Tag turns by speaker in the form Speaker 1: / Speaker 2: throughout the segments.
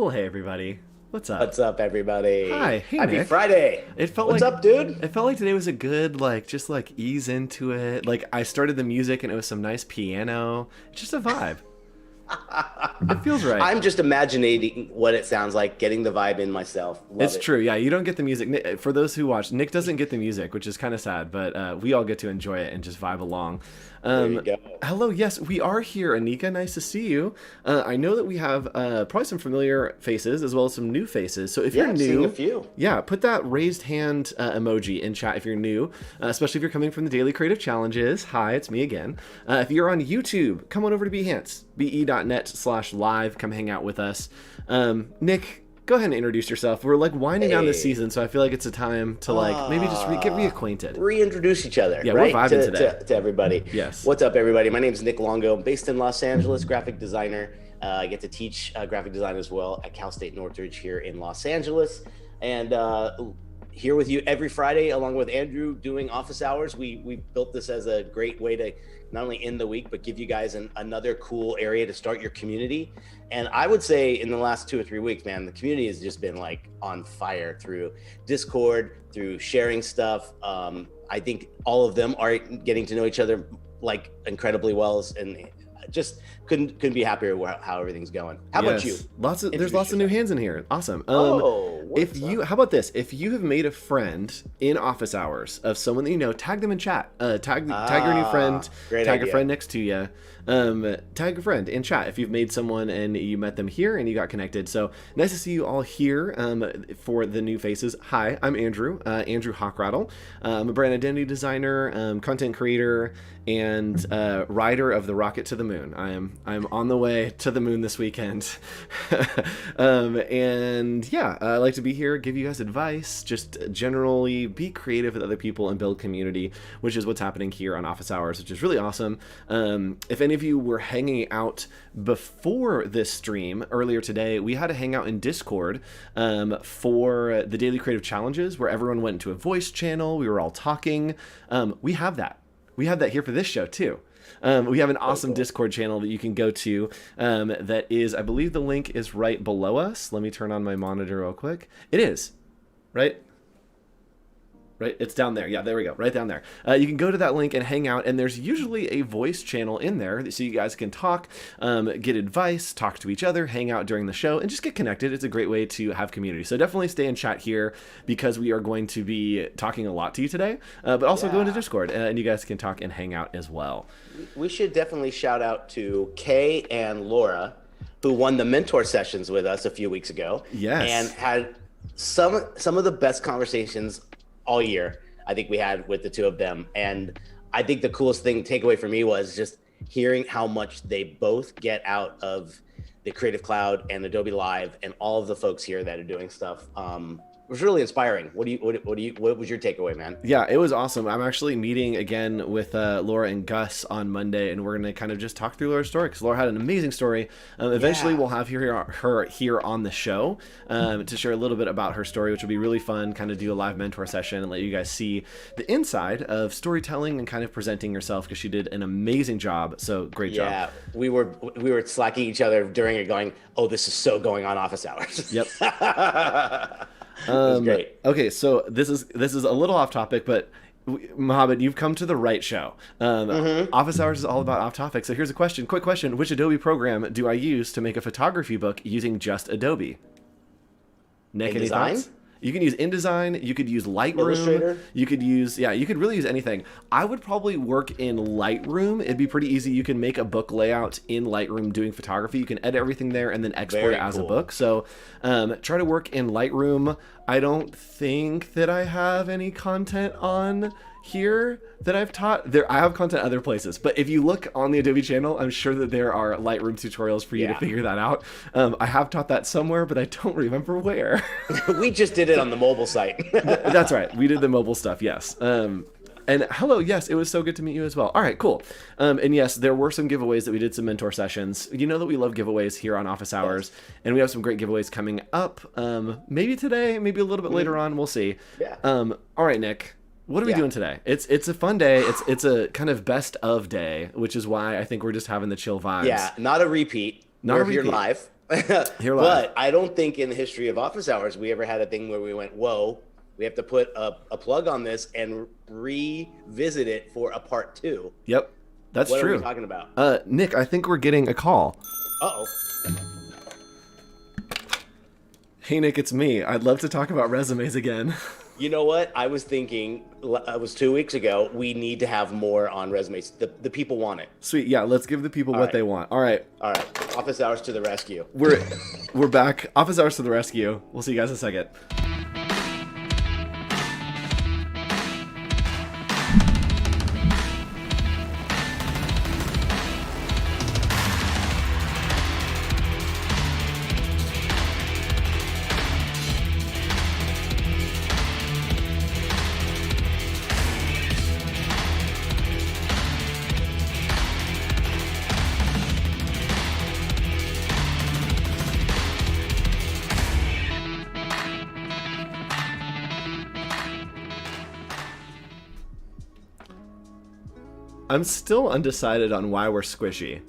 Speaker 1: Well, hey everybody. What's up?
Speaker 2: What's up, everybody?
Speaker 1: Hi. Hey
Speaker 2: Happy
Speaker 1: Nick.
Speaker 2: Friday.
Speaker 1: It felt
Speaker 2: What's
Speaker 1: like
Speaker 2: up, dude?
Speaker 1: it felt like today was a good just ease into it. Like I started the music and it was some nice piano. It's just a vibe. It feels right.
Speaker 2: I'm just imagining what it sounds like, getting the vibe in myself. Love
Speaker 1: It's
Speaker 2: it.
Speaker 1: true. Yeah, you don't get the music. For those who watch, Nick doesn't get the music, which is kind of sad, but we all get to enjoy it and just vibe along.
Speaker 2: There you
Speaker 1: Um,
Speaker 2: go.
Speaker 1: Hello, yes, we are here. Anika, nice to see you. I know that we have probably some familiar faces as well as some new faces. So if
Speaker 2: Yeah,
Speaker 1: you're
Speaker 2: I'm seeing a
Speaker 1: new,
Speaker 2: few.
Speaker 1: yeah, put that raised hand emoji in chat if you're new, especially if you're coming from the Daily Creative Challenges. Hi, it's me again. If you're on YouTube, come on over to Behance, be.net/live. Come hang out with us. Nick, go ahead and introduce yourself. We're like winding down this
Speaker 2: Hey.
Speaker 1: season, so I feel like it's a time to maybe just get reacquainted.
Speaker 2: Reintroduce each other,
Speaker 1: Yeah, we're
Speaker 2: right?
Speaker 1: vibing today.
Speaker 2: To everybody.
Speaker 1: Yes.
Speaker 2: What's up, everybody? My name is Nick Longo. I'm based in Los Angeles, graphic designer. I get to teach graphic design as well at Cal State Northridge here in Los Angeles. And here with you every Friday, along with Andrew doing office hours. We built this as a great way to not only end the week, but give you guys another cool area to start your community. And I would say in the last 2 or 3 weeks, man, the community has just been like on fire through Discord, through sharing stuff. I think all of them are getting to know each other like incredibly well, and just couldn't be happier with how everything's going. How about you?
Speaker 1: There's
Speaker 2: Introduce
Speaker 1: lots of new
Speaker 2: yourself.
Speaker 1: hands in here. Awesome.
Speaker 2: What's up?
Speaker 1: How about this? If you have made a friend in office hours of someone that you know, tag them in chat. Tag your new friend.
Speaker 2: Great
Speaker 1: Tag a
Speaker 2: idea.
Speaker 1: friend next to you. Tag a friend in chat if you've made someone and you met them here and you got connected. So nice to see you all here. For the new faces, hi, I'm Andrew. Andrew Hochradel. I'm a brand identity designer, content creator, and rider of the rocket to the moon. I'm on the way to the moon this weekend. And yeah, I like to be here, give you guys advice, just generally be creative with other people and build community, which is what's happening here on office hours, which is really awesome. If any of you were hanging out before this stream earlier today, we had a hangout in Discord for the Daily Creative Challenges where everyone went into a voice channel. We were all talking. We have that. We have that here for this show too. We have an awesome Discord channel that you can go to that is, I believe the link is right below us. Let me turn on my monitor real quick. It is, right? Right, it's down there. Yeah, there we go. Right down there. You can go to that link and hang out, and there's usually a voice channel in there so you guys can talk, get advice, talk to each other, hang out during the show, and just get connected. It's a great way to have community. So definitely stay in chat here because we are going to be talking a lot to you today, but also go into Discord, and you guys can talk and hang out as well.
Speaker 2: We should definitely shout out to Kay and Laura, who won the mentor sessions with us a few weeks ago.
Speaker 1: Yes.
Speaker 2: And had some of the best conversations all year, I think we had with the two of them. And I think the coolest takeaway for me was just hearing how much they both get out of the Creative Cloud and Adobe Live and all of the folks here that are doing stuff. It was really inspiring. What was your takeaway, man?
Speaker 1: Yeah, it was awesome. I'm actually meeting again with Laura and Gus on Monday, and we're going to kind of just talk through Laura's story because Laura had an amazing story. Eventually, we'll have her here on the show to share a little bit about her story, which will be really fun, kind of do a live mentor session and let you guys see the inside of storytelling and kind of presenting yourself because she did an amazing job. So great job.
Speaker 2: Yeah, we were slacking each other during it going, oh, this is so going on office hours.
Speaker 1: Yep.
Speaker 2: It was great.
Speaker 1: Okay, so this is a little off topic, but Mohammed, you've come to the right show. Office Hours is all about off topic. So here's a question, quick question: which Adobe program do I use to make a photography book using just Adobe? Nick, any
Speaker 2: InDesign?
Speaker 1: thoughts? You can use InDesign. You could use Lightroom.
Speaker 2: Illustrator?
Speaker 1: You could use, you could really use anything. I would probably work in Lightroom. It'd be pretty easy. You can make a book layout in Lightroom doing photography. You can edit everything there and then export
Speaker 2: Very
Speaker 1: it as a
Speaker 2: cool.
Speaker 1: book. So try to work in Lightroom. I don't think that I have any content on here that I've taught. I have content other places, but if you look on the Adobe channel, I'm sure that there are Lightroom tutorials for you to figure that out. I have taught that somewhere, but I don't remember where.
Speaker 2: We just did it on the mobile site.
Speaker 1: That's right. We did the mobile stuff. Yes. And hello, yes, it was so good to meet you as well. All right, cool. And yes, there were some giveaways that we did some mentor sessions. You know that we love giveaways here on Office Hours, and we have some great giveaways coming up. Maybe today, maybe a little bit later on. We'll see.
Speaker 2: Yeah.
Speaker 1: All right, Nick. What are we doing today? It's a fun day. It's a kind of best of day, which is why I think we're just having the chill vibes.
Speaker 2: Yeah, not a repeat. We're here live.
Speaker 1: Here live.
Speaker 2: But I don't think in the history of office hours we ever had a thing where we went, whoa, we have to put a plug on this and revisit it for a part two.
Speaker 1: Yep, that's
Speaker 2: What
Speaker 1: true.
Speaker 2: are we talking about?
Speaker 1: Nick, I think we're getting a call.
Speaker 2: Uh-oh.
Speaker 1: Hey, Nick, it's me. I'd love to talk about resumes again.
Speaker 2: You know what? I was thinking, it was 2 weeks ago, we need to have more on resumes. The people want it.
Speaker 1: Sweet. Yeah, let's give the people what
Speaker 2: right.
Speaker 1: they want. All right.
Speaker 2: All right. Office hours to the rescue.
Speaker 1: We're back. Office hours to the rescue. We'll see you guys in a second. I'm still undecided on why we're squishy.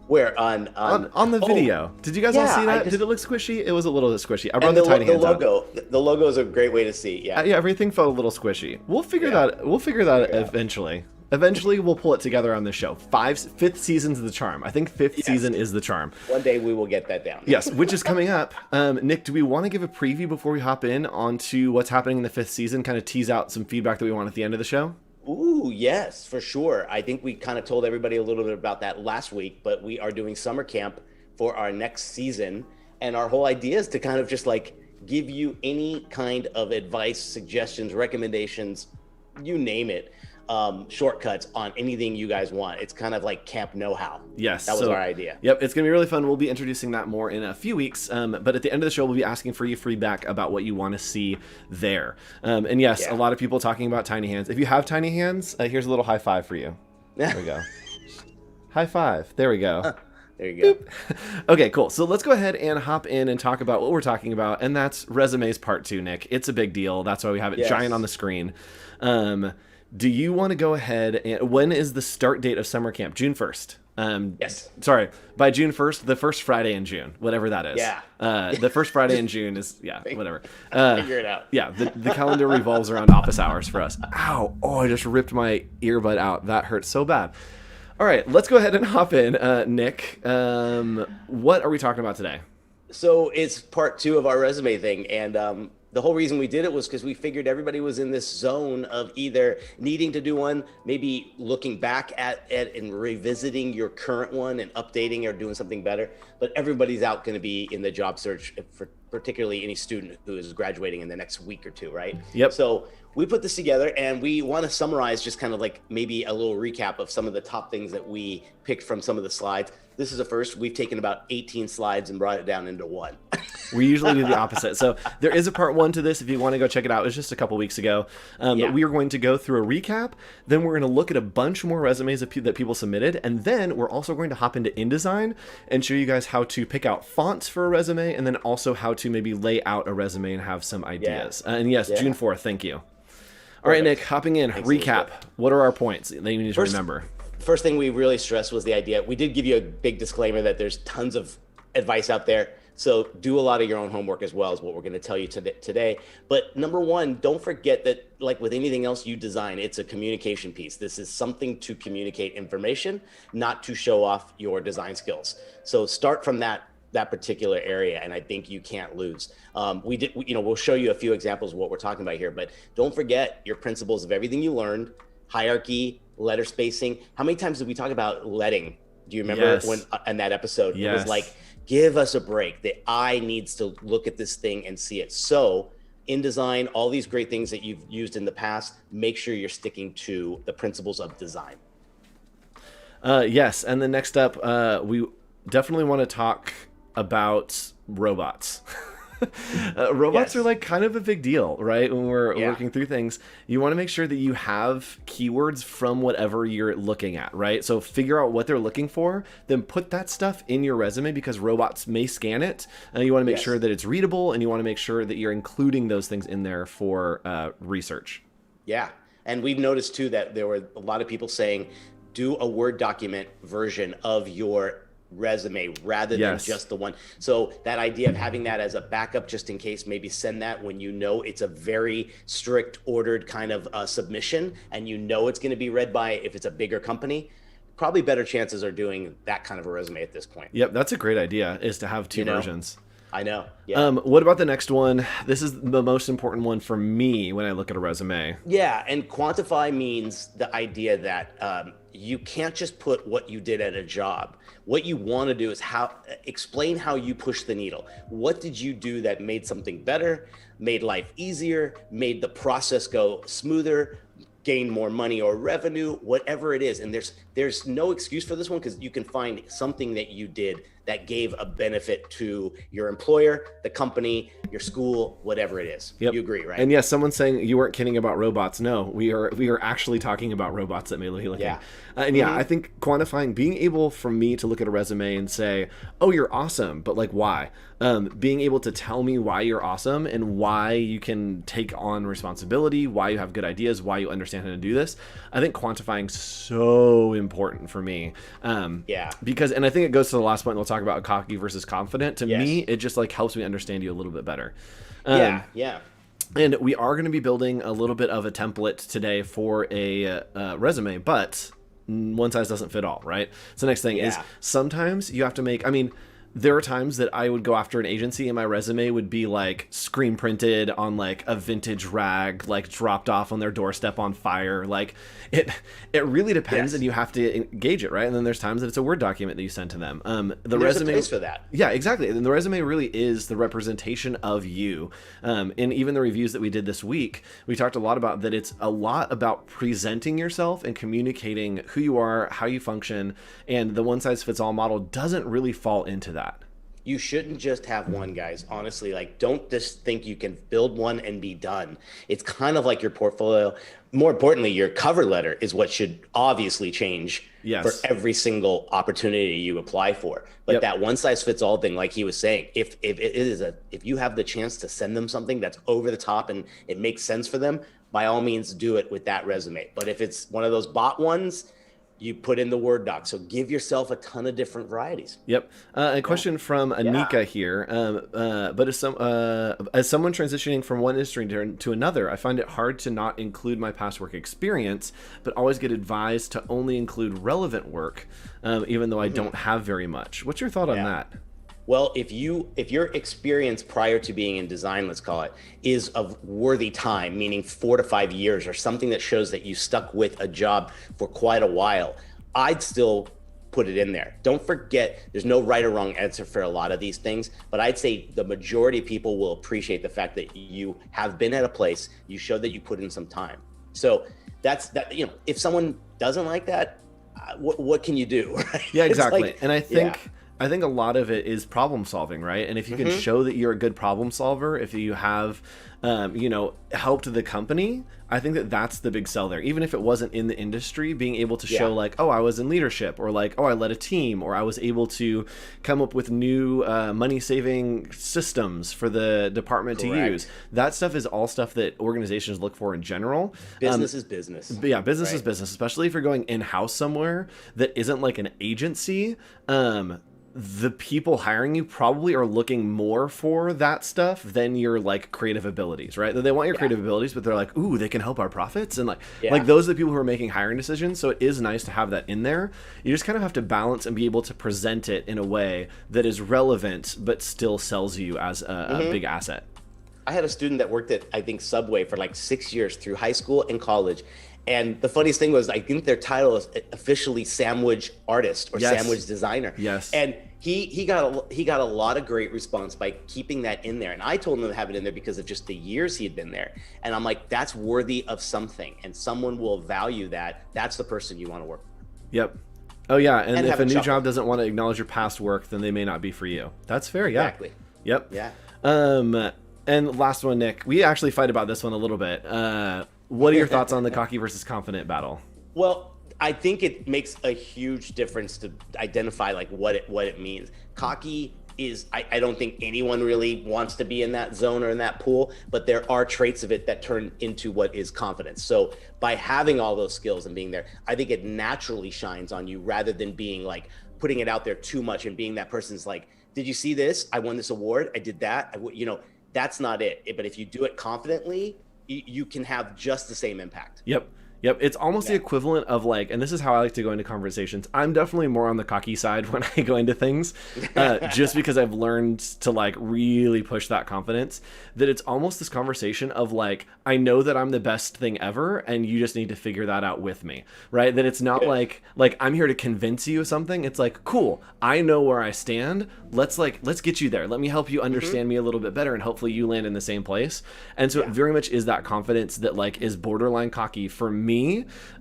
Speaker 2: Where on
Speaker 1: the video. Did you guys all see that? Did it look squishy? It was a little bit squishy. I brought the tiny hands out.
Speaker 2: The logo is a great way to see. Yeah.
Speaker 1: Yeah, everything felt a little squishy. We'll figure that eventually. Eventually, we'll pull it together on the show. Fifth season's the charm. I think fifth season is the charm.
Speaker 2: One day we will get that down.
Speaker 1: Yes, which is coming up. Nick, do we want to give a preview before we hop in onto what's happening in the fifth season? Kind of tease out some feedback that we want at the end of the show?
Speaker 2: Ooh, yes, for sure. I think we kind of told everybody a little bit about that last week, but we are doing summer camp for our next season. And our whole idea is to kind of just like give you any kind of advice, suggestions, recommendations, you name it, shortcuts on anything you guys want. It's kind of like camp know-how.
Speaker 1: Yes.
Speaker 2: That was our idea.
Speaker 1: Yep, it's going to be really fun. We'll be introducing that more in a few weeks. But at the end of the show, we'll be asking for your feedback about what you want to see there. And yes, a lot of people talking about tiny hands. If you have tiny hands, here's a little high five for you. There we go. High five. There we go.
Speaker 2: There you go.
Speaker 1: Okay, cool. So let's go ahead and hop in and talk about what we're talking about, and that's resumes part 2, Nick. It's a big deal. That's why we have it giant on the screen. Do you want to go ahead and when is the start date of summer camp? June 1st.
Speaker 2: Yes.
Speaker 1: Sorry, by June 1st, the first Friday in June, whatever that is.
Speaker 2: Yeah.
Speaker 1: The first Friday in June is, whatever.
Speaker 2: Figure it out.
Speaker 1: Yeah, the calendar revolves around office hours for us. Ow. Oh, I just ripped my earbud out. That hurt so bad. All right, let's go ahead and hop in. Nick, what are we talking about today?
Speaker 2: So it's part 2 of our resume thing. And the whole reason we did it was because we figured everybody was in this zone of either needing to do one, maybe looking back at it and revisiting your current one and updating or doing something better. But everybody's out going to be in the job search, for particularly any student who is graduating in the next week or two, right?
Speaker 1: Yep.
Speaker 2: So we put this together and we want to summarize just kind of like maybe a little recap of some of the top things that we picked from some of the slides. This is a first. We've taken about 18 slides and brought it down into one.
Speaker 1: We usually do the opposite. So there is a part 1 to this if you want to go check it out. It was just a couple weeks ago. But we are going to go through a recap. Then we're going to look at a bunch more resumes that people submitted. And then we're also going to hop into InDesign and show you guys how to pick out fonts for a resume and then also how to maybe lay out a resume and have some ideas. And yes, June 4th. Thank you. All right, Nick, hopping in. Recap. What are our points that you need to remember?
Speaker 2: First thing we really stressed was the idea. We did give you a big disclaimer that there's tons of advice out there. So do a lot of your own homework as well is what we're going to tell you today. But number 1, don't forget that like with anything else you design, it's a communication piece. This is something to communicate information, not to show off your design skills. So start from that particular area, and I think you can't lose. We'll show you a few examples of what we're talking about here, but don't forget your principles of everything you learned, hierarchy, letter spacing. How many times did we talk about letting? Do you remember when in that episode it was like, give us a break. The eye needs to look at this thing and see it. So InDesign, all these great things that you've used in the past, make sure you're sticking to the principles of design.
Speaker 1: Yes, and then next up, we definitely want to talk about robots. Robots are like kind of a big deal, right? When we're working through things, you want to make sure that you have keywords from whatever you're looking at, right? So figure out what they're looking for, then put that stuff in your resume because robots may scan it. You want to make sure that it's readable, and you want to make sure that you're including those things in there for research. Yeah.
Speaker 2: And we've noticed too that there were a lot of people saying, do a Word document version of your resume rather than just the one. So that idea of having that as a backup just in case, maybe send that when you know it's a very strict ordered kind of submission and you know it's going to be read by, if it's a bigger company, probably better chances are doing that kind of a resume at this point.
Speaker 1: Yep, that's a great idea, is to have two versions.
Speaker 2: I know. Yeah.
Speaker 1: What about the next one? This is the most important one for me when I look at a resume.
Speaker 2: Yeah, and quantify means the idea that you can't just put what you did at a job. What you want to do is explain how you push the needle. What did you do that made something better, made life easier, made the process go smoother, gain more money or revenue, whatever it is. And there's no excuse for this one, because you can find something that you did that gave a benefit to your employer, the company, your school, whatever it is.
Speaker 1: Yep.
Speaker 2: You agree, right?
Speaker 1: And yes, someone's saying you weren't kidding about robots. No, we are actually talking about robots that may be looking.
Speaker 2: Yeah.
Speaker 1: And yeah, I think quantifying, being able for me to look at a resume and say, oh, you're awesome, but like, why? Being able to tell me why you're awesome and why you can take on responsibility, why you have good ideas, why you understand how to do this. I think quantifying so important for me. Because, and I think it goes to the last point, we'll talk about cocky versus confident. To me, it just like helps me understand you a little bit better.
Speaker 2: Yeah.
Speaker 1: And we are going to be building a little bit of a template today for a resume, but one size doesn't fit all, right? So the next thing is sometimes you have to make, I mean, there are times that I would go after an agency and my resume would be like screen printed on like a vintage rag, like dropped off on their doorstep on fire. Like it really depends, and you have to engage it, right? And then there's times that it's a Word document that you send to them. The resume,
Speaker 2: there's a place for that.
Speaker 1: Yeah, exactly. And the resume really is the representation of you. And even the reviews that we did this week, we talked a lot about that. It's a lot about presenting yourself and communicating who you are, how you function, and the one size fits all model doesn't really fall into that.
Speaker 2: You shouldn't just have one, guys. Honestly, like, don't just think you can build one and be done. It's kind of like your portfolio. More importantly, your cover letter is what should obviously change for every single opportunity you apply for. But that one size fits all thing, like he was saying, if you have the chance to send them something that's over the top and it makes sense for them, by all means do it with that resume. But if it's one of those bot ones, you put in the Word doc. So give yourself a ton of different varieties.
Speaker 1: Yep. A question from Anika here. But as someone transitioning from one industry to another, I find it hard to not include my past work experience, but always get advised to only include relevant work, even though I don't have very much. What's your thought on that?
Speaker 2: Well, if your experience prior to being in design, let's call it, is of worthy time, meaning 4 to 5 years or something that shows that you stuck with a job for quite a while, I'd still put it in there. Don't forget, there's no right or wrong answer for a lot of these things, but I'd say the majority of people will appreciate the fact that you have been at a place, you showed that you put in some time. So that's that. If someone doesn't like that, what can you do? Right?
Speaker 1: Yeah, exactly. And I think a lot of it is problem solving, right? And if you can show that you're a good problem solver, if you have, helped the company, I think that that's the big sell there. Even if it wasn't in the industry, being able to show like, oh, I was in leadership, or like, oh, I led a team, or I was able to come up with new money-saving systems for the department to use. That stuff is all stuff that organizations look for in general.
Speaker 2: Business is business.
Speaker 1: Yeah, business is business, especially if you're going in-house somewhere that isn't like an agency. The people hiring you probably are looking more for that stuff than your like creative abilities, right? They want your creative abilities, but they're like, ooh, they can help our profits. And like those are the people who are making hiring decisions. So it is nice to have that in there. You just kind of have to balance and be able to present it in a way that is relevant, but still sells you as a big asset.
Speaker 2: I had a student that worked at, I think, Subway for like 6 years through high school and college. And the funniest thing was, I think their title is officially sandwich artist or sandwich designer.
Speaker 1: Yes.
Speaker 2: And he got a lot of great response by keeping that in there. And I told him to have it in there because of just the years he had been there. And I'm like, that's worthy of something, and someone will value that. That's the person you want to work for.
Speaker 1: Yep. Oh yeah. And if a new job doesn't want to acknowledge your past work, then they may not be for you. That's fair. Yeah.
Speaker 2: Exactly.
Speaker 1: Yep.
Speaker 2: Yeah.
Speaker 1: And last one, Nick, we actually fight about this one a little bit. What are your thoughts on the cocky versus confident battle?
Speaker 2: Well, I think it makes a huge difference to identify like what it means. Cocky is, I don't think anyone really wants to be in that zone or in that pool, but there are traits of it that turn into what is confidence. So by having all those skills and being there, I think it naturally shines on you rather than being like putting it out there too much and being that person's like, did you see this? I won this award. I did that. That's not it. But if you do it confidently, you can have just the same impact.
Speaker 1: Yep. Yep, it's almost the equivalent of like, and this is how I like to go into conversations. I'm definitely more on the cocky side when I go into things, just because I've learned to like really push that confidence, that it's almost this conversation of like, I know that I'm the best thing ever, and you just need to figure that out with me, right? That it's not like I'm here to convince you of something. It's like, cool, I know where I stand. Let's get you there. Let me help you understand me a little bit better, and hopefully you land in the same place. And so it very much is that confidence that like is borderline cocky for me.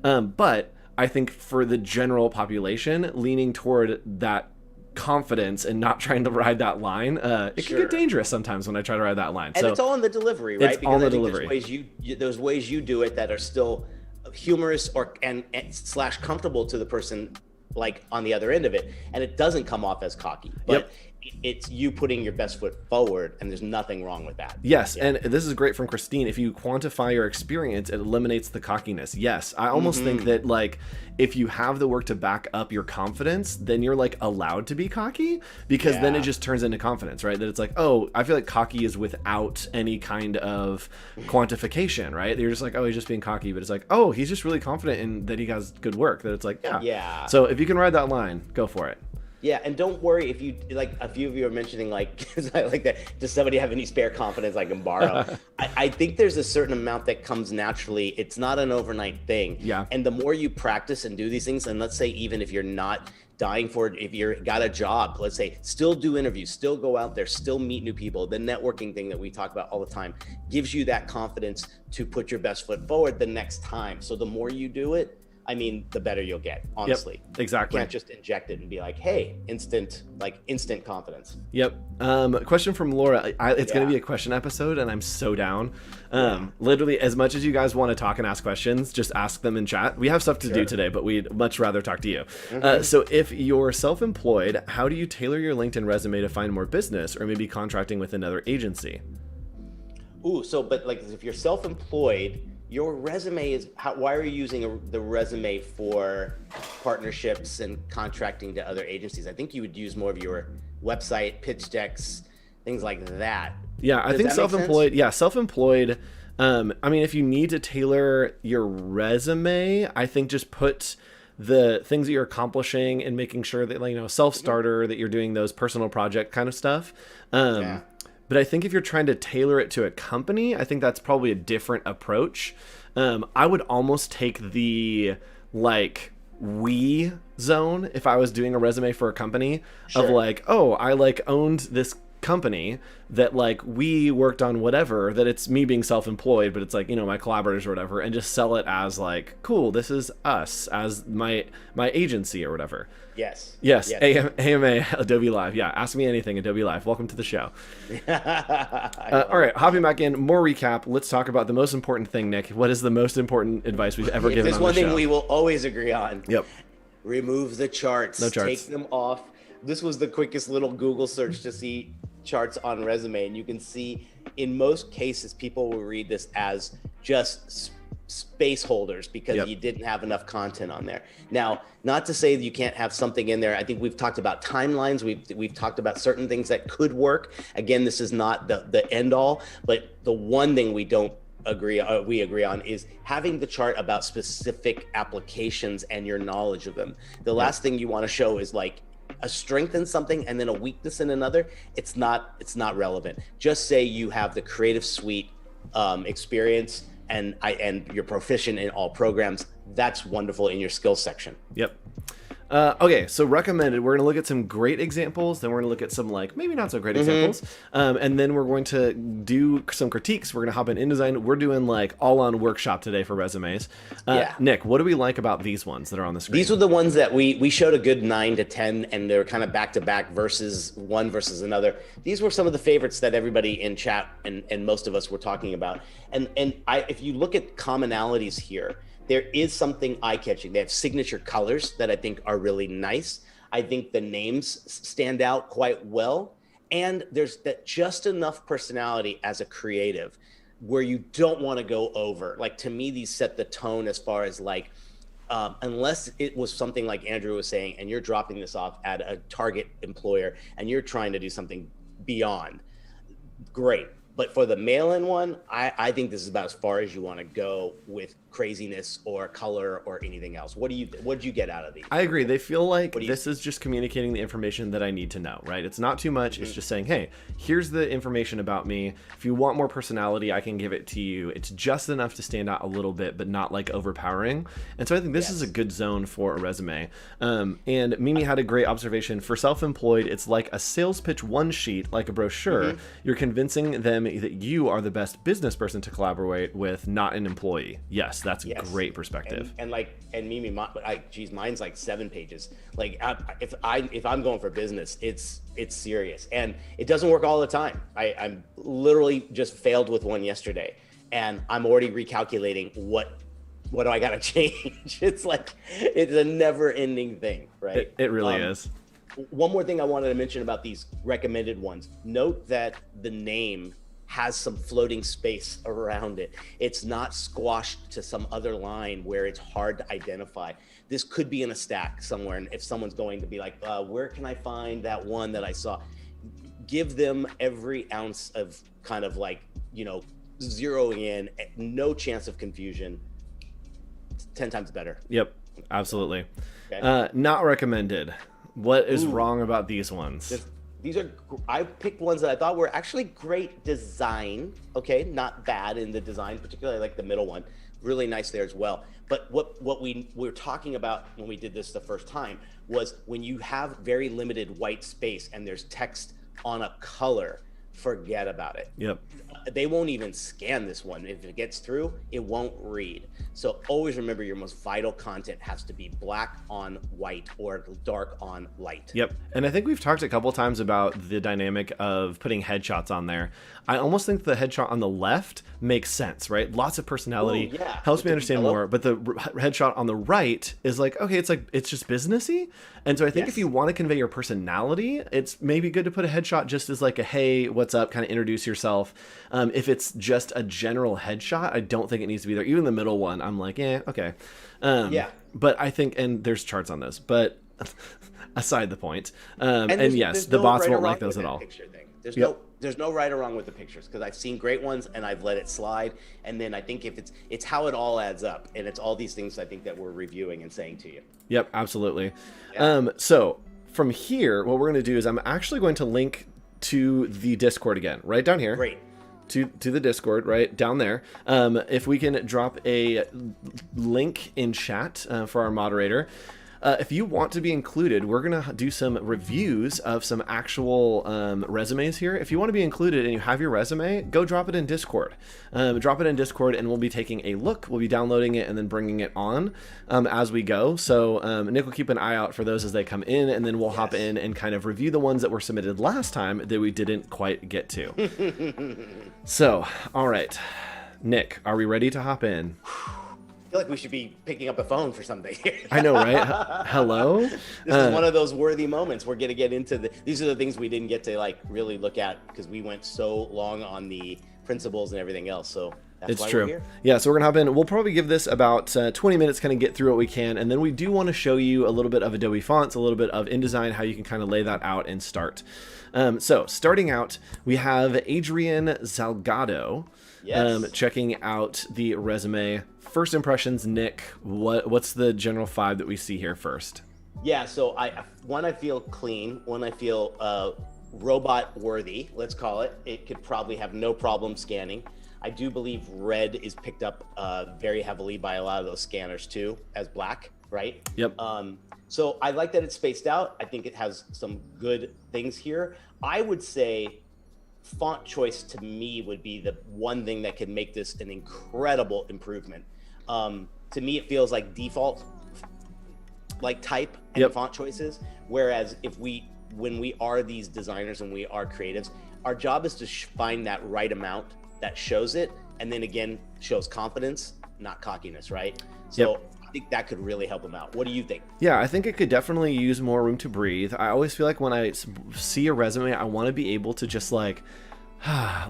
Speaker 1: But I think for the general population, leaning toward that confidence and not trying to ride that line, it can get dangerous sometimes when I try to ride that line.
Speaker 2: And it's all in the delivery, right?
Speaker 1: It's all in the delivery.
Speaker 2: There's ways you do it that are still humorous and / comfortable to the person like on the other end of it, and it doesn't come off as cocky. But it's you putting your best foot forward, and there's nothing wrong with that.
Speaker 1: Yes, and this is great from Christine. If you quantify your experience, it eliminates the cockiness. Yes, I almost think that like if you have the work to back up your confidence, then you're like allowed to be cocky, because then it just turns into confidence, right? That it's like, oh, I feel like cocky is without any kind of quantification, right? You're just like, oh, he's just being cocky, but it's like, oh, he's just really confident in that he has good work. That it's like, yeah. So if you can ride that line, go for it.
Speaker 2: Yeah, and don't worry if you, like a few of you are mentioning, like, I like that, does somebody have any spare confidence I can borrow? I think there's a certain amount that comes naturally. It's not an overnight thing.
Speaker 1: Yeah.
Speaker 2: And the more you practice and do these things, and let's say even if you're not dying for it, if you're got a job, let's say, still do interviews, still go out there, still meet new people. The networking thing that we talk about all the time gives you that confidence to put your best foot forward the next time. So the more you do it, I mean, the better you'll get, honestly.
Speaker 1: Yep, exactly.
Speaker 2: You can't just inject it and be like, hey, instant confidence.
Speaker 1: Yep. Question from Laura. It's going to be a question episode, and I'm so down. Literally, as much as you guys want to talk and ask questions, just ask them in chat. We have stuff to do today, but we'd much rather talk to you. So if you're self-employed, how do you tailor your LinkedIn resume to find more business, or maybe contracting with another agency?
Speaker 2: But like if you're self-employed, your resume is why are you using the resume for partnerships and contracting to other agencies? I think you would use more of your website, pitch decks, things like that.
Speaker 1: Yeah, I think self-employed. Yeah, self-employed. I mean, if you need to tailor your resume, I think just put the things that you're accomplishing and making sure that, like, self-starter, that you're doing those personal project kind of stuff. But I think if you're trying to tailor it to a company, I think that's probably a different approach. I would almost take the like we zone if I was doing a resume for a company of like, oh, I like owned this company that like we worked on whatever, that it's me being self-employed, but it's like, my collaborators or whatever, and just sell it as like, cool, this is us as my agency or whatever. Yes. AMA Adobe Live. Yeah. Ask me anything, Adobe Live. Welcome to the show. All right. Hopping back in, more recap. Let's talk about the most important thing, Nick. What is the most important advice we've ever given on the show?
Speaker 2: There's one thing we will always agree on.
Speaker 1: Yep.
Speaker 2: Remove the charts.
Speaker 1: No charts.
Speaker 2: Take them off. This was the quickest little Google search to see charts on resume. And you can see in most cases, people will read this as just space holders because you didn't have enough content on there. Now, not to say that you can't have something in there. I think we've talked about timelines. We've talked about certain things that could work. Again, this is not the end all, but the one thing we agree on is having the chart about specific applications and your knowledge of them. The last thing you want to show is like a strength in something and then a weakness in another. It's not relevant. Just say you have the Creative Suite experience and you're proficient in all programs. That's wonderful in your skills section.
Speaker 1: Yep. Okay, so recommended. We're going to look at some great examples. Then we're going to look at some like maybe not so great examples. And then we're going to do some critiques. We're going to hop in InDesign. We're doing like all-on workshop today for resumes. Nick, what do we like about these ones that are on the screen?
Speaker 2: These were the ones that we showed a good 9 to 10, and they were kind of back-to-back versus one versus another. These were some of the favorites that everybody in chat and most of us were talking about. And if you look at commonalities here, there is something eye-catching. They have signature colors that I think are really nice. I think the names stand out quite well. And there's that just enough personality as a creative where you don't want to go over. Like, to me, these set the tone as far as like unless it was something like Andrew was saying, and you're dropping this off at a target employer and you're trying to do something beyond, great. But for the mail-in one, I think this is about as far as you want to go with craziness or color or anything else. What did you get out of these?
Speaker 1: I agree. They feel like this is just communicating the information that I need to know, right? It's not too much. It's just saying, hey, here's the information about me. If you want more personality, I can give it to you. It's just enough to stand out a little bit, but not like overpowering. And so I think this is a good zone for a resume. And Mimi had a great observation. For self-employed, it's like a sales pitch one sheet, like a brochure. You're convincing them that you are the best business person to collaborate with, not an employee. Yes, that's a great perspective.
Speaker 2: And Mimi, mine's like 7 pages. Like if I'm going for business, it's serious, and it doesn't work all the time. I'm literally just failed with one yesterday, and I'm already recalculating what do I got to change. It's a never-ending thing, right?
Speaker 1: It really is.
Speaker 2: One more thing I wanted to mention about these recommended ones. Note that the name has some floating space around it. It's not squashed to some other line where it's hard to identify. This could be in a stack somewhere. And if someone's going to be like, where can I find that one that I saw? Give them every ounce of kind of zeroing in, no chance of confusion. 10 times better.
Speaker 1: Yep, absolutely.
Speaker 2: Okay.
Speaker 1: Not recommended. What is wrong about these ones?
Speaker 2: I picked ones that I thought were actually great design. Okay, not bad in the design, particularly like the middle one. Really nice there as well. But what we were talking about when we did this the first time was when you have very limited white space and there's text on a color, forget about it.
Speaker 1: Yep.
Speaker 2: They won't even scan this one. If it gets through, it won't read. So always remember, your most vital content has to be black on white or dark on light.
Speaker 1: Yep. And I think we've talked a couple times about the dynamic of putting headshots on there. I almost think the headshot on the left makes sense, right? Lots of personality, helps me understand more. But the headshot on the right is like, okay, it's just businessy. And so I think if you want to convey your personality, it's maybe good to put a headshot just as like a, hey, what's up, kind of introduce yourself. If it's just a general headshot, I don't think it needs to be there. Even the middle one, I'm like, okay. But I think, and there's charts on those, but aside the point. And yes, the bots won't like those at all.
Speaker 2: There's no right or wrong with the pictures, because I've seen great ones and I've let it slide. And then I think if it's how it all adds up, and it's all these things I think that we're reviewing and saying to you.
Speaker 1: Yep, absolutely. So from here, what we're going to do is I'm actually going to link to the Discord again, right down here.
Speaker 2: Great.
Speaker 1: To the Discord, right down there. If we can drop a link in chat for our moderator. If you want to be included, we're going to do some reviews of some actual resumes here. If you want to be included and you have your resume, go drop it in Discord. Drop it in Discord and we'll be taking a look. We'll be downloading it and then bringing it on as we go. So Nick will keep an eye out for those as they come in, and then we'll hop in and kind of review the ones that were submitted last time that we didn't quite get to. So, all right. Nick, are we ready to hop in?
Speaker 2: I feel like we should be picking up a phone for something.
Speaker 1: I know, right? Hello?
Speaker 2: This is one of those worthy moments. We're going to get into these are the things we didn't get to really look at because we went so long on the principles and everything else. So that's why we're here.
Speaker 1: Yeah, so we're going to hop in. We'll probably give this about 20 minutes, kind of get through what we can. And then we do want to show you a little bit of Adobe fonts, a little bit of InDesign, how you can kind of lay that out and start. So starting out, we have Adrian Zalgado checking out the resume. First impressions, Nick, what's the general vibe that we see here first?
Speaker 2: Yeah, so I feel clean. One, I feel robot worthy, let's call it. It could probably have no problem scanning. I do believe red is picked up very heavily by a lot of those scanners too, as black, right?
Speaker 1: Yep.
Speaker 2: So I like that it's spaced out. I think it has some good things here. I would say font choice to me would be the one thing that could make this an incredible improvement. To me, it feels like default type and font choices. Whereas when we are these designers and we are creatives, our job is to find that right amount that shows it. And then again, shows confidence, not cockiness, right? So I think that could really help them out. What do you think?
Speaker 1: Yeah, I think it could definitely use more room to breathe. I always feel like when I see a resume, I want to be able to just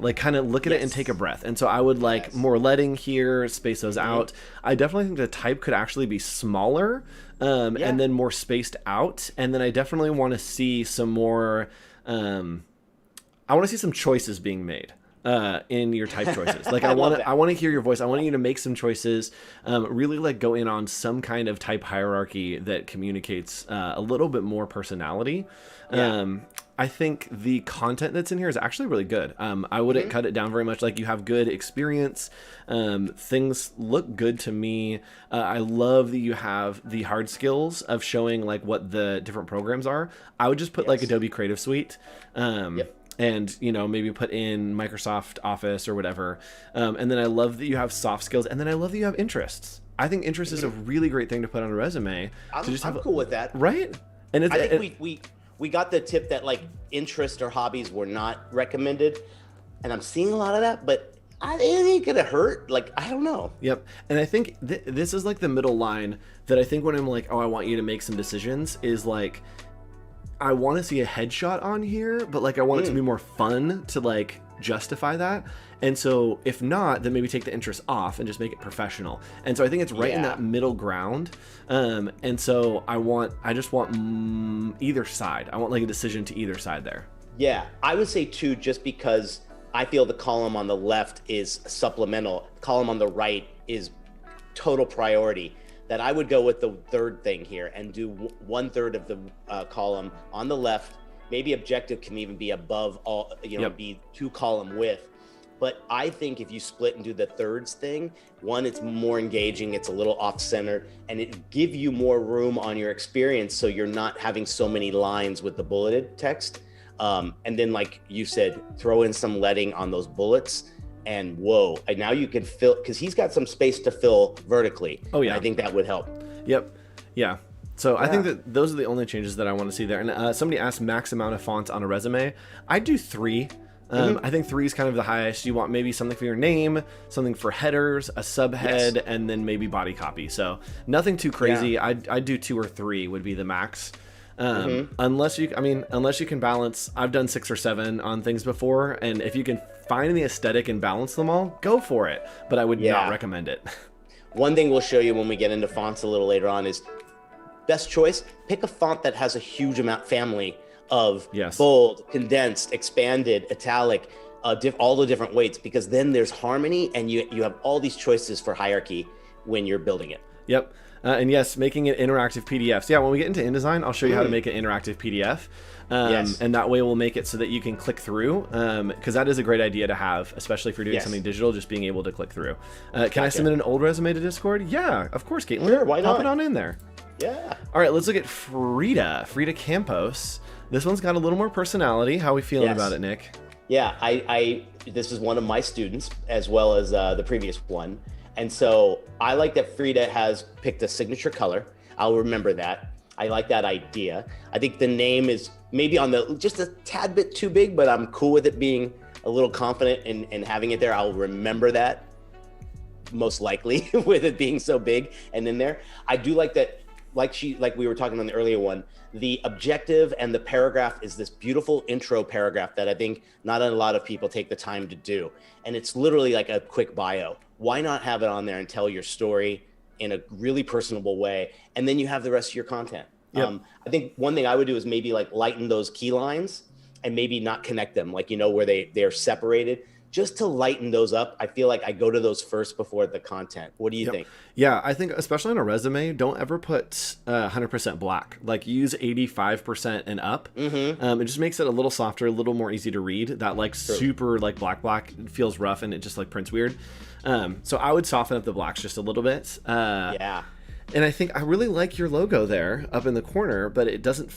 Speaker 1: like kind of look at it and take a breath. And so I would like more leading here, space those out. I definitely think the type could actually be smaller, and then more spaced out. And then I definitely want to see some more, I want to see some choices being made in your type choices. Like I want to hear your voice. I want you to make some choices, really like go in on some kind of type hierarchy that communicates a little bit more personality. I think the content that's in here is actually really good. I wouldn't cut it down very much. Like you have good experience. Things look good to me. I love that you have the hard skills of showing like what the different programs are. I would just put like Adobe Creative Suite. And, you know, maybe put in Microsoft Office or whatever. And then I love that you have soft skills. And then I love that you have interests. I think interest is a really great thing to put on a resume.
Speaker 2: I'm cool with that.
Speaker 1: Right? And
Speaker 2: I think we got the tip that like interest or hobbies were not recommended. And I'm seeing a lot of that, but it ain't gonna hurt. Like, I don't know.
Speaker 1: Yep. And I think this is like the middle line that I think when I'm like, oh, I want you to make some decisions is like, I want to see a headshot on here, but like I want it to be more fun to like justify that. And so if not, then maybe take the interest off and just make it professional. And so I think it's right in that middle ground. And so I just want either side. I want like a decision to either side there.
Speaker 2: Yeah, I would say too, just because I feel the column on the left is supplemental, column on the right is total priority, that I would go with the third thing here and do 1/3 of the column on the left. Maybe objective can even be above all, be 2-column width. But I think if you split and do the thirds thing, one, it's more engaging, it's a little off center, and it give you more room on your experience so you're not having so many lines with the bulleted text. And then like you said, throw in some leading on those bullets. And whoa, and now you can fill, because he's got some space to fill vertically. Oh yeah, I think that would help.
Speaker 1: Yep. Yeah. So I think that those are the only changes that I want to see there. And somebody asked max amount of fonts on a resume. I do 3. I think 3 is kind of the highest. You want maybe something for your name, something for headers, a subhead, and then maybe body copy. So nothing too crazy. I'd do 2 or 3 would be the max. Unless you can balance. I've done 6 or 7 on things before, and if you can find the aesthetic and balance them all, go for it. But I would not recommend it.
Speaker 2: One thing we'll show you when we get into fonts a little later on is best choice. Pick a font that has a huge family of bold, condensed, expanded, italic, all the different weights, because then there's harmony and you have all these choices for hierarchy when you're building it.
Speaker 1: Yep. And yes, making it interactive PDFs. Yeah, when we get into InDesign, I'll show you how to make an interactive PDF. And that way we'll make it so that you can click through, because that is a great idea to have, especially if you're doing something digital, just being able to click through. Can I submit an old resume to Discord? Yeah, of course, Caitlin.
Speaker 2: Sure, why not?
Speaker 1: Pop it on in there.
Speaker 2: Yeah.
Speaker 1: All right, let's look at Frida Campos. This one's got a little more personality. How are we feeling about it, Nick?
Speaker 2: Yeah, this is one of my students as well as the previous one. And so I like that Frida has picked a signature color. I'll remember that. I like that idea. I think the name is maybe on just a tad bit too big, but I'm cool with it being a little confident in having it there. I'll remember that most likely with it being so big and in there. I do like that, like we were talking on the earlier one, the objective and the paragraph is this beautiful intro paragraph that I think not a lot of people take the time to do. And it's literally like a quick bio. Why not have it on there and tell your story in a really personable way? And then you have the rest of your content. Yep. I think one thing I would do is maybe like lighten those key lines and maybe not connect them, like, where they're separated, just to lighten those up. I feel like I go to those first before the content. What do you think?
Speaker 1: Yeah, I think especially on a resume, don't ever put 100% black. Like use 85% and up. It just makes it a little softer, a little more easy to read. That like super like black feels rough and it just like prints weird. So I would soften up the blacks just a little bit. And I think I really like your logo there up in the corner, but it doesn't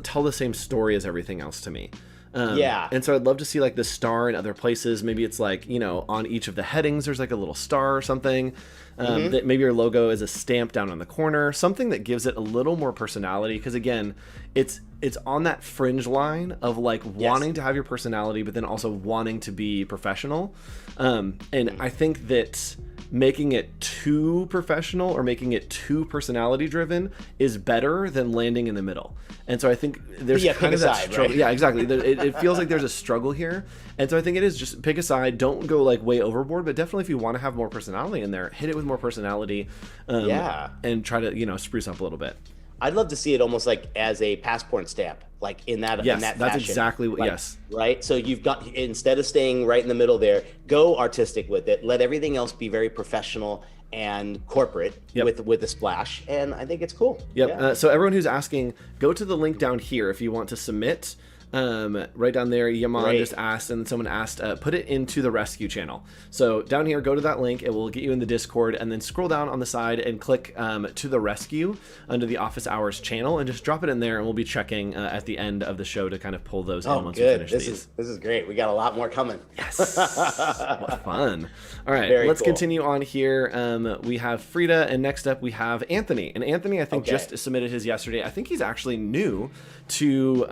Speaker 1: tell the same story as everything else to me. And so I'd love to see like the star in other places. Maybe it's like, on each of the headings, there's like a little star or something. That maybe your logo is a stamp down on the corner, something that gives it a little more personality. Because again, it's on that fringe line of like wanting to have your personality, but then also wanting to be professional. And I think that making it too professional or making it too personality driven is better than landing in the middle. And so I think there's kind of that struggle. Right? Yeah, exactly. It feels like there's a struggle here. And so I think it is just pick a side. Don't go like way overboard, but definitely if you want to have more personality in there, hit it with more personality. And try to, you know, spruce up a little bit.
Speaker 2: I'd love to see it almost like as a passport stamp, like in that
Speaker 1: yes,
Speaker 2: in that
Speaker 1: that's
Speaker 2: fashion.
Speaker 1: Exactly what.
Speaker 2: Like,
Speaker 1: yes.
Speaker 2: Right. So you've got, instead of staying right in the middle there, go artistic with it. Let everything else be very professional and corporate with a splash, and I think it's cool.
Speaker 1: Yep. Yeah. So everyone who's asking, go to the link down here if you want to submit. Right down there, Yaman just asked, and someone asked, put it into the rescue channel. So down here, go to that link. It will get you in the Discord, and then scroll down on the side and click to the rescue under the Office Hours channel, and just drop it in there, and we'll be checking at the end of the show to kind of pull those in once we finish these.
Speaker 2: This is great. We got a lot more coming.
Speaker 1: Yes. What fun. All right, let's continue on here. We have Frida, and next up we have Anthony. And Anthony, I think, just submitted his yesterday. I think he's actually new to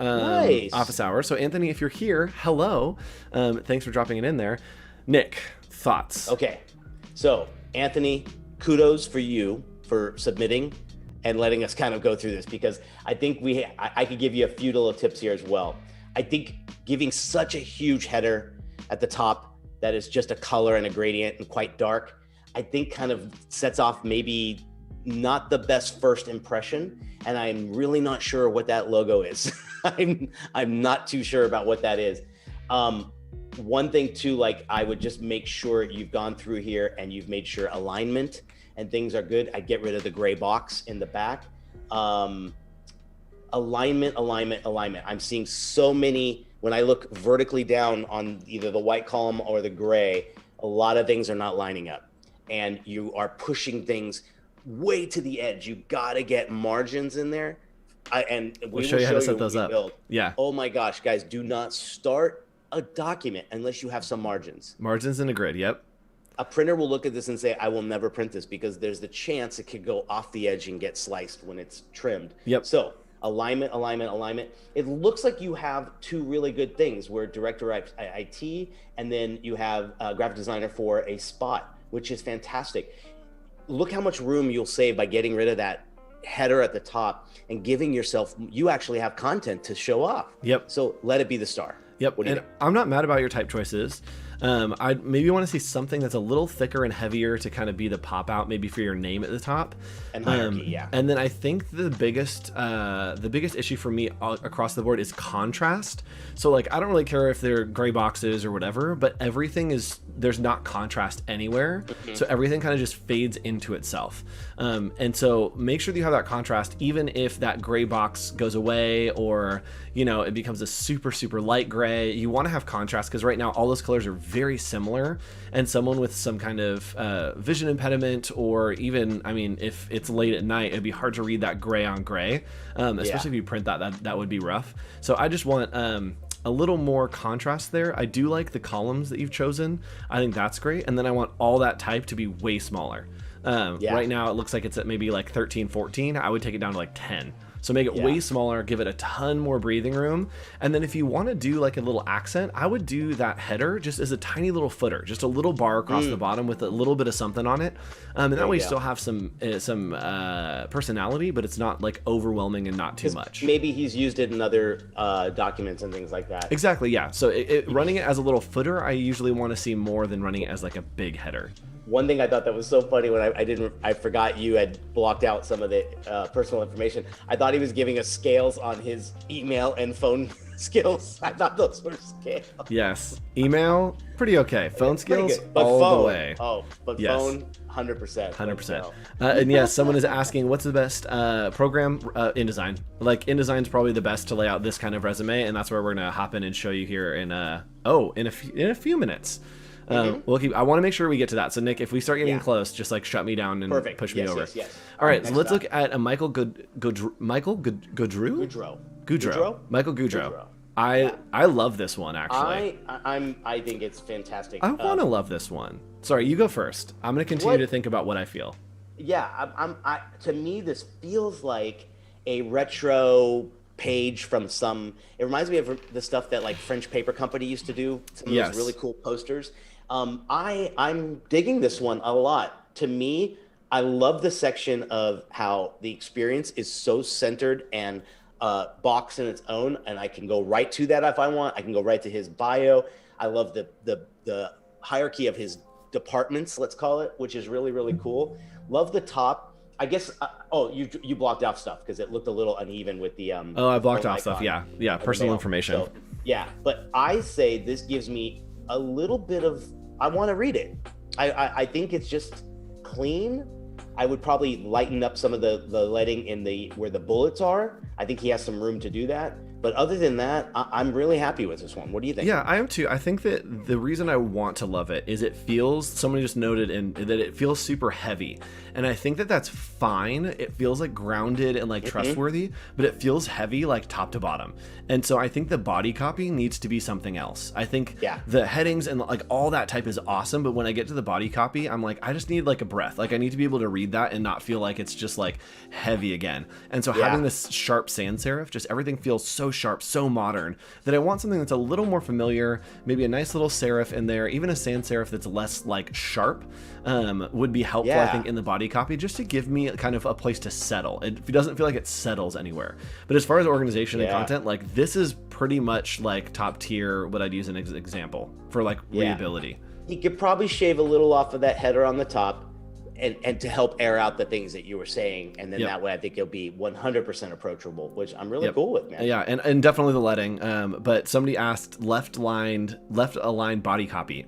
Speaker 1: Office Hours. So Anthony, if you're here, hello. Thanks for dropping it in there. Nick, thoughts?
Speaker 2: Okay. So Anthony, kudos for you for submitting and letting us kind of go through this, because I think I could give you a few little tips here as well. I think giving such a huge header at the top that is just a color and a gradient and quite dark, I think kind of sets off maybe not the best first impression, and I'm really not sure what that logo is. I'm not too sure about what that is. One thing too, like, I would just make sure you've gone through here and you've made sure alignment and things are good. I get rid of the gray box in the back. Alignment. I'm seeing so many, when I look vertically down on either the white column or the gray, a lot of things are not lining up, and you are pushing things way to the edge. You got to get margins in there. We'll
Speaker 1: show you how to set those up. Yeah.
Speaker 2: Oh my gosh, guys, do not start a document unless you have some margins.
Speaker 1: Margins in a grid. Yep.
Speaker 2: A printer will look at this and say, I will never print this, because there's the chance it could go off the edge and get sliced when it's trimmed.
Speaker 1: Yep.
Speaker 2: So alignment. It looks like you have two really good things, where director IT, and then you have a graphic designer for a spot, which is fantastic. Look how much room you'll save by getting rid of that header at the top and giving yourself, you actually have content to show off.
Speaker 1: Yep.
Speaker 2: So let it be the star.
Speaker 1: Yep. And I'm not mad about your type choices. I maybe want to see something that's a little thicker and heavier to kind of be the pop out, maybe for your name at the top.
Speaker 2: And hierarchy, yeah.
Speaker 1: And then I think the biggest issue for me across the board is contrast. So like, I don't really care if they're gray boxes or whatever, but there's not contrast anywhere. Mm-hmm. So everything kind of just fades into itself. And so make sure that you have that contrast, even if that gray box goes away, or, you know, it becomes a super, super light gray. You want to have contrast, because right now all those colors are very similar, and someone with some kind of vision impediment, or even, I mean, if it's late at night, it'd be hard to read that gray on gray, especially if you print that would be rough. So I just want a little more contrast there. I do like the columns that you've chosen. I think that's great. And then I want all that type to be way smaller. Right now it looks like it's at maybe like 13, 14. I would take it down to like 10. So make it way smaller, give it a ton more breathing room. And then if you want to do like a little accent, I would do that header just as a tiny little footer, just a little bar across the bottom with a little bit of something on it. And that way you still have some personality, but it's not like overwhelming and not too much.
Speaker 2: Maybe he's used it in other documents and things like that.
Speaker 1: Exactly, yeah. So running it as a little footer, I usually want to see more than running it as like a big header.
Speaker 2: One thing I thought that was so funny when I forgot you had blocked out some of the personal information. I thought he was giving us scales on his email and phone skills. I thought those were scales.
Speaker 1: Yes. Email, pretty okay. Phone skills,
Speaker 2: but
Speaker 1: all
Speaker 2: phone,
Speaker 1: the way.
Speaker 2: Oh, but yes. Phone, 100%.
Speaker 1: 100%. And yes, someone is asking, what's the best program? InDesign. Like, InDesign's probably the best to lay out this kind of resume, and that's where we're going to hop in and show you here in a few minutes. I want to make sure we get to that. So Nick, if we start getting close, just like shut me down and push me over. Yes. All right, so let's look at a Michael Goudreau. Michael Goudreau. I love this one, actually.
Speaker 2: I think it's fantastic.
Speaker 1: I want to love this one. Sorry, you go first. I'm going to continue to think about what I feel.
Speaker 2: Yeah, to me, this feels like a retro page from it reminds me of the stuff that like French Paper Company used to do, some of those really cool posters. I'm digging this one a lot. To me, I love the section of how the experience is so centered and boxed in its own, and I can go right to that if I want. I can go right to his bio. I love the hierarchy of his departments, let's call it, which is really really cool. Love the top. I guess. Oh, you blocked off stuff because it looked a little uneven with the
Speaker 1: Oh, I blocked
Speaker 2: phone
Speaker 1: off stuff.
Speaker 2: icon
Speaker 1: Yeah,
Speaker 2: of the
Speaker 1: personal
Speaker 2: mail.
Speaker 1: information.
Speaker 2: So yeah, but I say this gives me a little bit of. I want to read it. I think it's just clean. I would probably lighten up some of the letting in the where the bullets are. I think he has some room to do that. But other than that, I'm really happy with this one. What do you think?
Speaker 1: Yeah, I am too. I think that the reason I want to love it is it feels, somebody just noted that it feels super heavy. And I think that that's fine. It feels like grounded and like trustworthy, but it feels heavy like top to bottom. And so I think the body copy needs to be something else. I think the headings and like all that type is awesome, but when I get to the body copy, I'm like, I just need like a breath. Like I need to be able to read that and not feel like it's just like heavy again. And so having this sharp sans serif, just everything feels so sharp, so modern, that I want something that's a little more familiar, maybe a nice little serif in there, even a sans serif that's less like sharp would be helpful, I think, in the body copy, just to give me kind of a place to settle. It doesn't feel like it settles anywhere. But as far as organization and content, like this is pretty much like top tier, what I'd use an example for like readability.
Speaker 2: He could probably shave a little off of that header on the top and to help air out the things that you were saying. And then that way I think it'll be 100% approachable, which I'm really cool with, man.
Speaker 1: Yeah, and definitely the letting. But somebody asked left aligned body copy.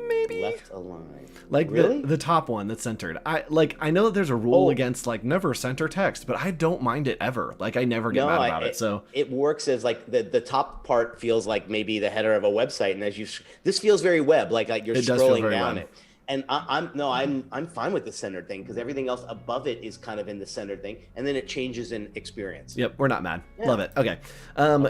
Speaker 1: Maybe
Speaker 2: left aligned.
Speaker 1: Like
Speaker 2: really?
Speaker 1: the top one that's centered. I know that there's a rule against like never center text, but I don't mind it ever. Like I never get mad about it. So
Speaker 2: it works as like the top part feels like maybe the header of a website, and as this feels very web, like you're scrolling down it. And I'm fine with the centered thing because everything else above it is kind of in the centered thing, and then it changes in experience.
Speaker 1: Yep, we're not mad. Love it. Okay.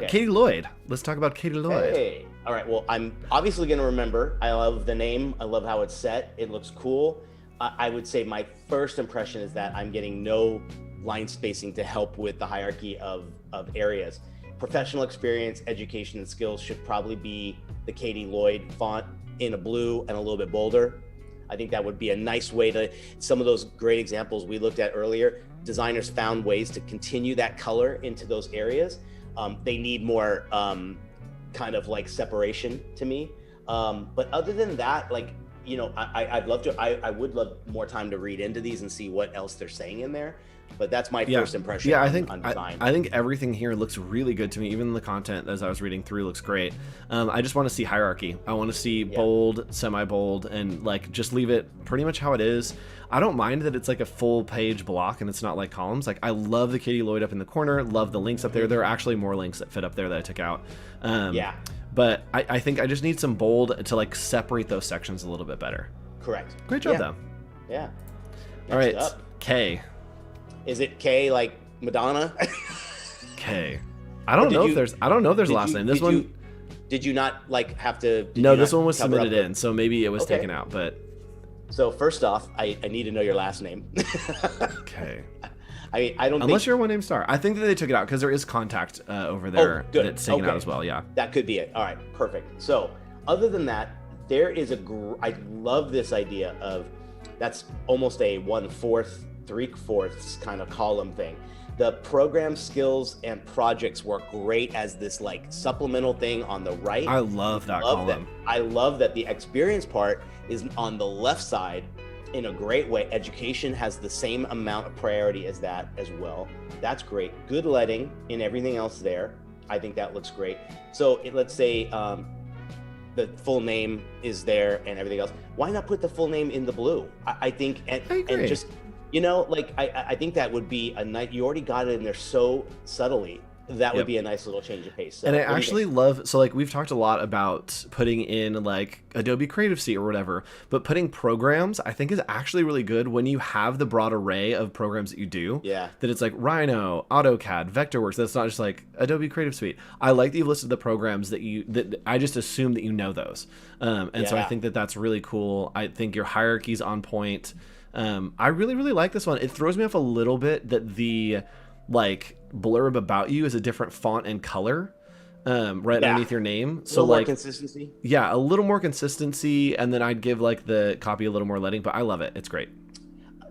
Speaker 1: Katie Lloyd. Let's talk about Katie Lloyd.
Speaker 2: Hey. All right. Well, I'm obviously going to remember. I love the name. I love how it's set. It looks cool. I would say my first impression is that I'm getting no line spacing to help with the hierarchy of areas. Professional experience, education, and skills should probably be the Katie Lloyd font in a blue and a little bit bolder. I think that would be a nice way to, some of those great examples we looked at earlier, designers found ways to continue that color into those areas. They need more kind of like separation to me. But other than that, like, you know, I'd love to, I would love more time to read into these and see what else they're saying in there. But that's my first impression
Speaker 1: I
Speaker 2: on
Speaker 1: think,
Speaker 2: design.
Speaker 1: I think everything here looks really good to me. Even the content as I was reading through looks great. I just want to see hierarchy. I want to see bold, semi-bold, and like just leave it pretty much how it is. I don't mind that it's like a full page block and it's not like columns. Like I love the Katie Lloyd up in the corner. Love the links up there. There are actually more links that fit up there that I took out. But I think I just need some bold to like separate those sections a little bit better.
Speaker 2: Correct.
Speaker 1: Great job though.
Speaker 2: Yeah.
Speaker 1: All right. K.
Speaker 2: Is it K like Madonna?
Speaker 1: K. I don't know if there's a last name. This one.
Speaker 2: Did you not like have to?
Speaker 1: No, this one was submitted in, so maybe it was taken out. But
Speaker 2: so first off, I need to know your last name.
Speaker 1: Okay.
Speaker 2: I mean, I don't.
Speaker 1: Unless you're one name Star, I think that they took it out because there is contact over there that's taken out as well. Yeah.
Speaker 2: That could be it. All right, perfect. So other than that, there is I love this idea of that's almost a 1/4, 3/4 kind of column thing. The program skills and projects work great as this like supplemental thing on the right.
Speaker 1: I love that column.
Speaker 2: I love that the experience part is on the left side in a great way. Education has the same amount of priority as that as well. That's great. Good letting in everything else there. I think that looks great. So let's say the full name is there and everything else. Why not put the full name in the blue? I think, and just, you know, like I think that would be a nice. You already got it in there so subtly. That would be a nice little change of pace. So,
Speaker 1: and I actually love, so like we've talked a lot about putting in like Adobe Creative Suite or whatever, but putting programs I think is actually really good when you have the broad array of programs that you do. Yeah. That it's like Rhino, AutoCAD, Vectorworks. That's not just like Adobe Creative Suite. I like that you've listed the programs that I just assume that you know those. So I think that that's really cool. I think your hierarchy's on point. I really, really like this one. It throws me off a little bit that the like blurb about you is a different font and color. right underneath your name.
Speaker 2: A
Speaker 1: So
Speaker 2: little more
Speaker 1: like,
Speaker 2: consistency.
Speaker 1: yeah, a little more consistency, and then I'd give like the copy a little more leading. But I love it. It's great.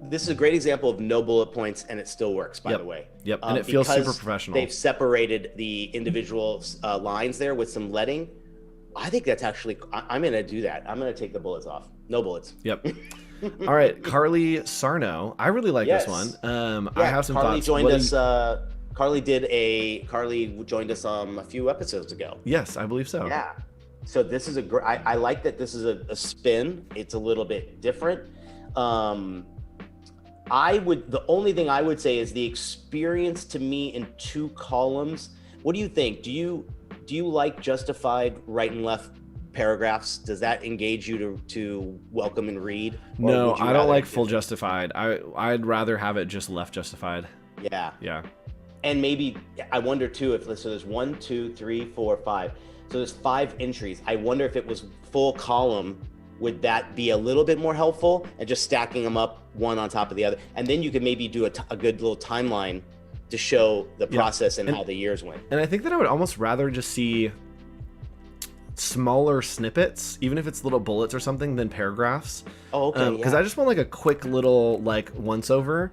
Speaker 2: This is a great example of no bullet points, and it still works, by
Speaker 1: Yep.
Speaker 2: the way.
Speaker 1: Yep. And it feels super
Speaker 2: Because
Speaker 1: professional.
Speaker 2: they've separated the individual lines there with some leading. I think that's actually, I'm going to do that. I'm going to take the bullets off. No bullets.
Speaker 1: Yep. All right, Carly Sarno. I really like this one. I have some
Speaker 2: Carly
Speaker 1: thoughts.
Speaker 2: joined us. Carly joined us a few episodes ago.
Speaker 1: Yes, I believe so.
Speaker 2: Yeah. So this is I like that this is a spin. It's a little bit different. The only thing I would say is the experience to me in 2 columns. What do you think? Do you like justified right and left paragraphs? Does that engage you to welcome and read?
Speaker 1: No, I don't like full justified. I'd rather have it just left justified.
Speaker 2: Yeah.
Speaker 1: Yeah.
Speaker 2: And maybe I wonder too if so there's 1, 2, 3, 4, 5. So there's 5 entries. I wonder if it was full column, would that be a little bit more helpful, and just stacking them up one on top of the other? And then you could maybe do a good little timeline to show the process and how the years went.
Speaker 1: And I think that I would almost rather just see smaller snippets, even if it's little bullets or something, than paragraphs.
Speaker 2: Oh, okay.
Speaker 1: Because I just want like a quick little like once over.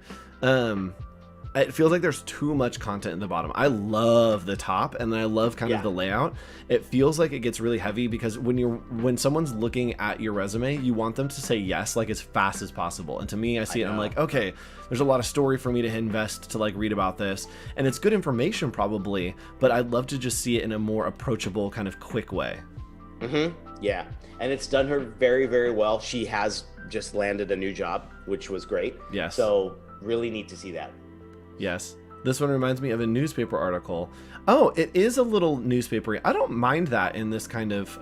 Speaker 1: It feels like there's too much content in the bottom. I love the top, and then I love kind of the layout. It feels like it gets really heavy because when someone's looking at your resume, you want them to say yes like as fast as possible. And to me, I see it, I'm like, okay, there's a lot of story for me to invest to like read about this, and it's good information probably, but I'd love to just see it in a more approachable kind of quick way.
Speaker 2: Yeah, and it's done her very, very well. She has just landed a new job, which was great.
Speaker 1: Yes.
Speaker 2: So really need to see that.
Speaker 1: Yes. This one reminds me of a newspaper article. Oh, it is a little newspapery. I don't mind that in this kind of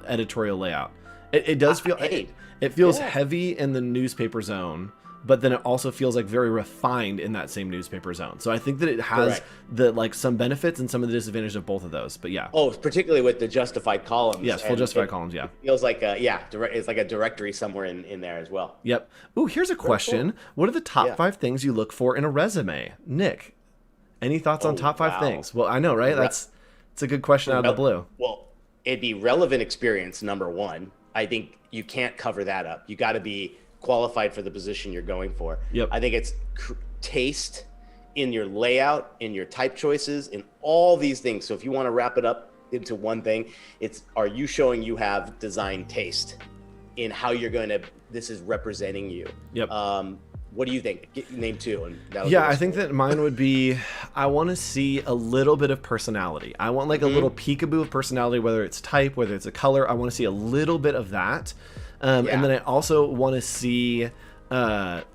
Speaker 1: editorial layout. It does feel it feels heavy in the newspaper zone, but then it also feels like very refined in that same newspaper zone. So I think that it has some benefits and some of the disadvantages of both of those. But yeah.
Speaker 2: Oh, particularly with the justified columns.
Speaker 1: Yes, full justified columns. Yeah.
Speaker 2: Feels like it's like a directory somewhere in there as well.
Speaker 1: Yep. Ooh, here's a question. Cool. What are the top 5 things you look for in a resume? Nick, any thoughts on top 5 things? Well, I know, right? It's a good question out of the blue.
Speaker 2: Well, it'd be relevant experience, number 1. I think you can't cover that up. You got to be qualified for the position you're going for.
Speaker 1: Yep.
Speaker 2: I think it's taste in your layout, in your type choices, in all these things. So if you want to wrap it up into one thing, are you showing you have design taste in how you're going to, this is representing you.
Speaker 1: Yep.
Speaker 2: What do you think? Name 2. And
Speaker 1: yeah, I think that mine would be, I want to see a little bit of personality. I want like a little peekaboo of personality, whether it's type, whether it's a color. I want to see a little bit of that. And then I also want to see that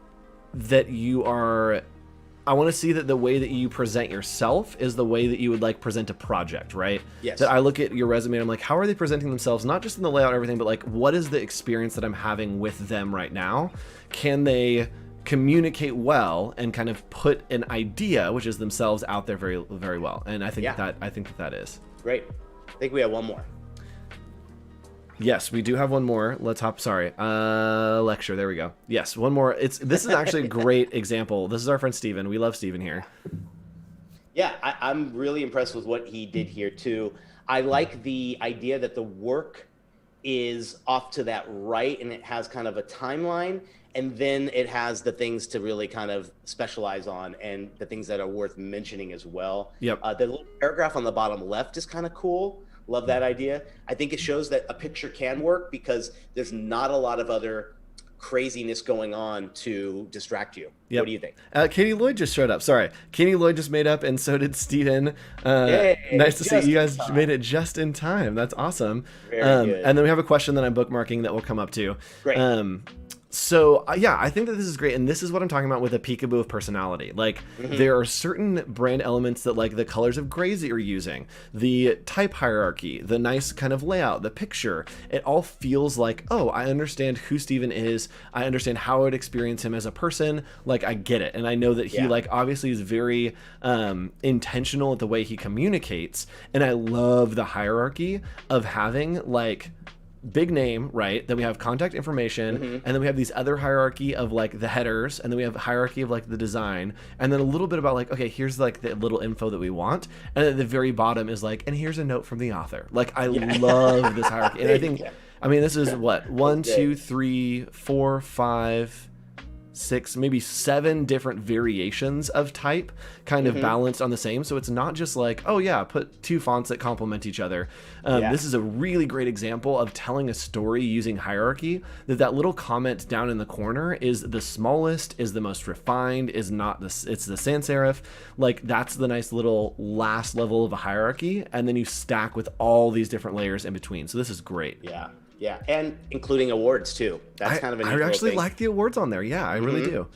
Speaker 1: I want to see that the way that you present yourself is the way that you would like present a project, right?
Speaker 2: Yes.
Speaker 1: That I look at your resume and I'm like, how are they presenting themselves? Not just in the layout and everything, but like, what is the experience that I'm having with them right now? Can they communicate well and kind of put an idea, which is themselves, out there very, very well? And I think that is
Speaker 2: great. I think we have one more.
Speaker 1: Yes, we do have one more. Let's hop. Sorry. Lecture. There we go. Yes, one more. This is actually a great example. This is our friend Steven. We love Steven here.
Speaker 2: Yeah, I'm really impressed with what he did here too. I like the idea that the work is off to that right, and it has kind of a timeline, and then it has the things to really kind of specialize on and the things that are worth mentioning as well.
Speaker 1: Yep.
Speaker 2: The little paragraph on the bottom left is kind of cool. Love that idea. I think it shows that a picture can work because there's not a lot of other craziness going on to distract you. Yep. What do you think?
Speaker 1: Katie Lloyd just showed up. Sorry. Katie Lloyd just made up, and so did Steven. Nice to see you guys made it just in time. That's awesome.
Speaker 2: Very good.
Speaker 1: And then we have a question that I'm bookmarking that will come up too.
Speaker 2: Great.
Speaker 1: So I think that this is great, and this is what I'm talking about with a peekaboo of personality. Like there are certain brand elements that, like the colors of grays that you're using, the type hierarchy, the nice kind of layout, the picture, it all feels like, oh, I understand who Steven is. I understand how I would experience him as a person. Like I get it, and I know that he like obviously is very intentional at the way he communicates, and I love the hierarchy of having like big name, right? Then we have contact information, and then we have these other hierarchy of like the headers, and then we have hierarchy of like the design, and then a little bit about like, okay, here's like the little info that we want, and at the very bottom is like, and here's a note from the author. Like, I love this hierarchy, and I think, I mean, this is what, 1, 2, 3, 4, 5, 6, maybe 7 different variations of type kind of balanced on the same. So it's not just like, oh yeah, put 2 fonts that complement each other. This is a really great example of telling a story using hierarchy. That little comment down in the corner is the smallest, is the most refined, is not this, it's the sans serif. Like, that's the nice little last level of a hierarchy. And then you stack with all these different layers in between. So this is great.
Speaker 2: Yeah. Yeah, and including awards too. That's kind of a neat
Speaker 1: I actually
Speaker 2: thing.
Speaker 1: like the awards on there. Yeah, I really do.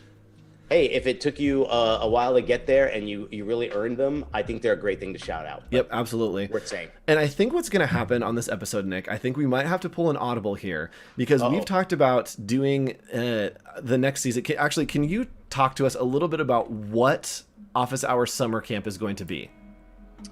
Speaker 2: Hey, if it took you a while to get there and you really earned them, I think they're a great thing to shout out.
Speaker 1: Yep, absolutely.
Speaker 2: Worth saying.
Speaker 1: And I think what's going to happen on this episode, Nick, I think we might have to pull an audible here, because we've talked about doing the next season. Actually, can you talk to us a little bit about what Office Hours Summer Camp is going to be?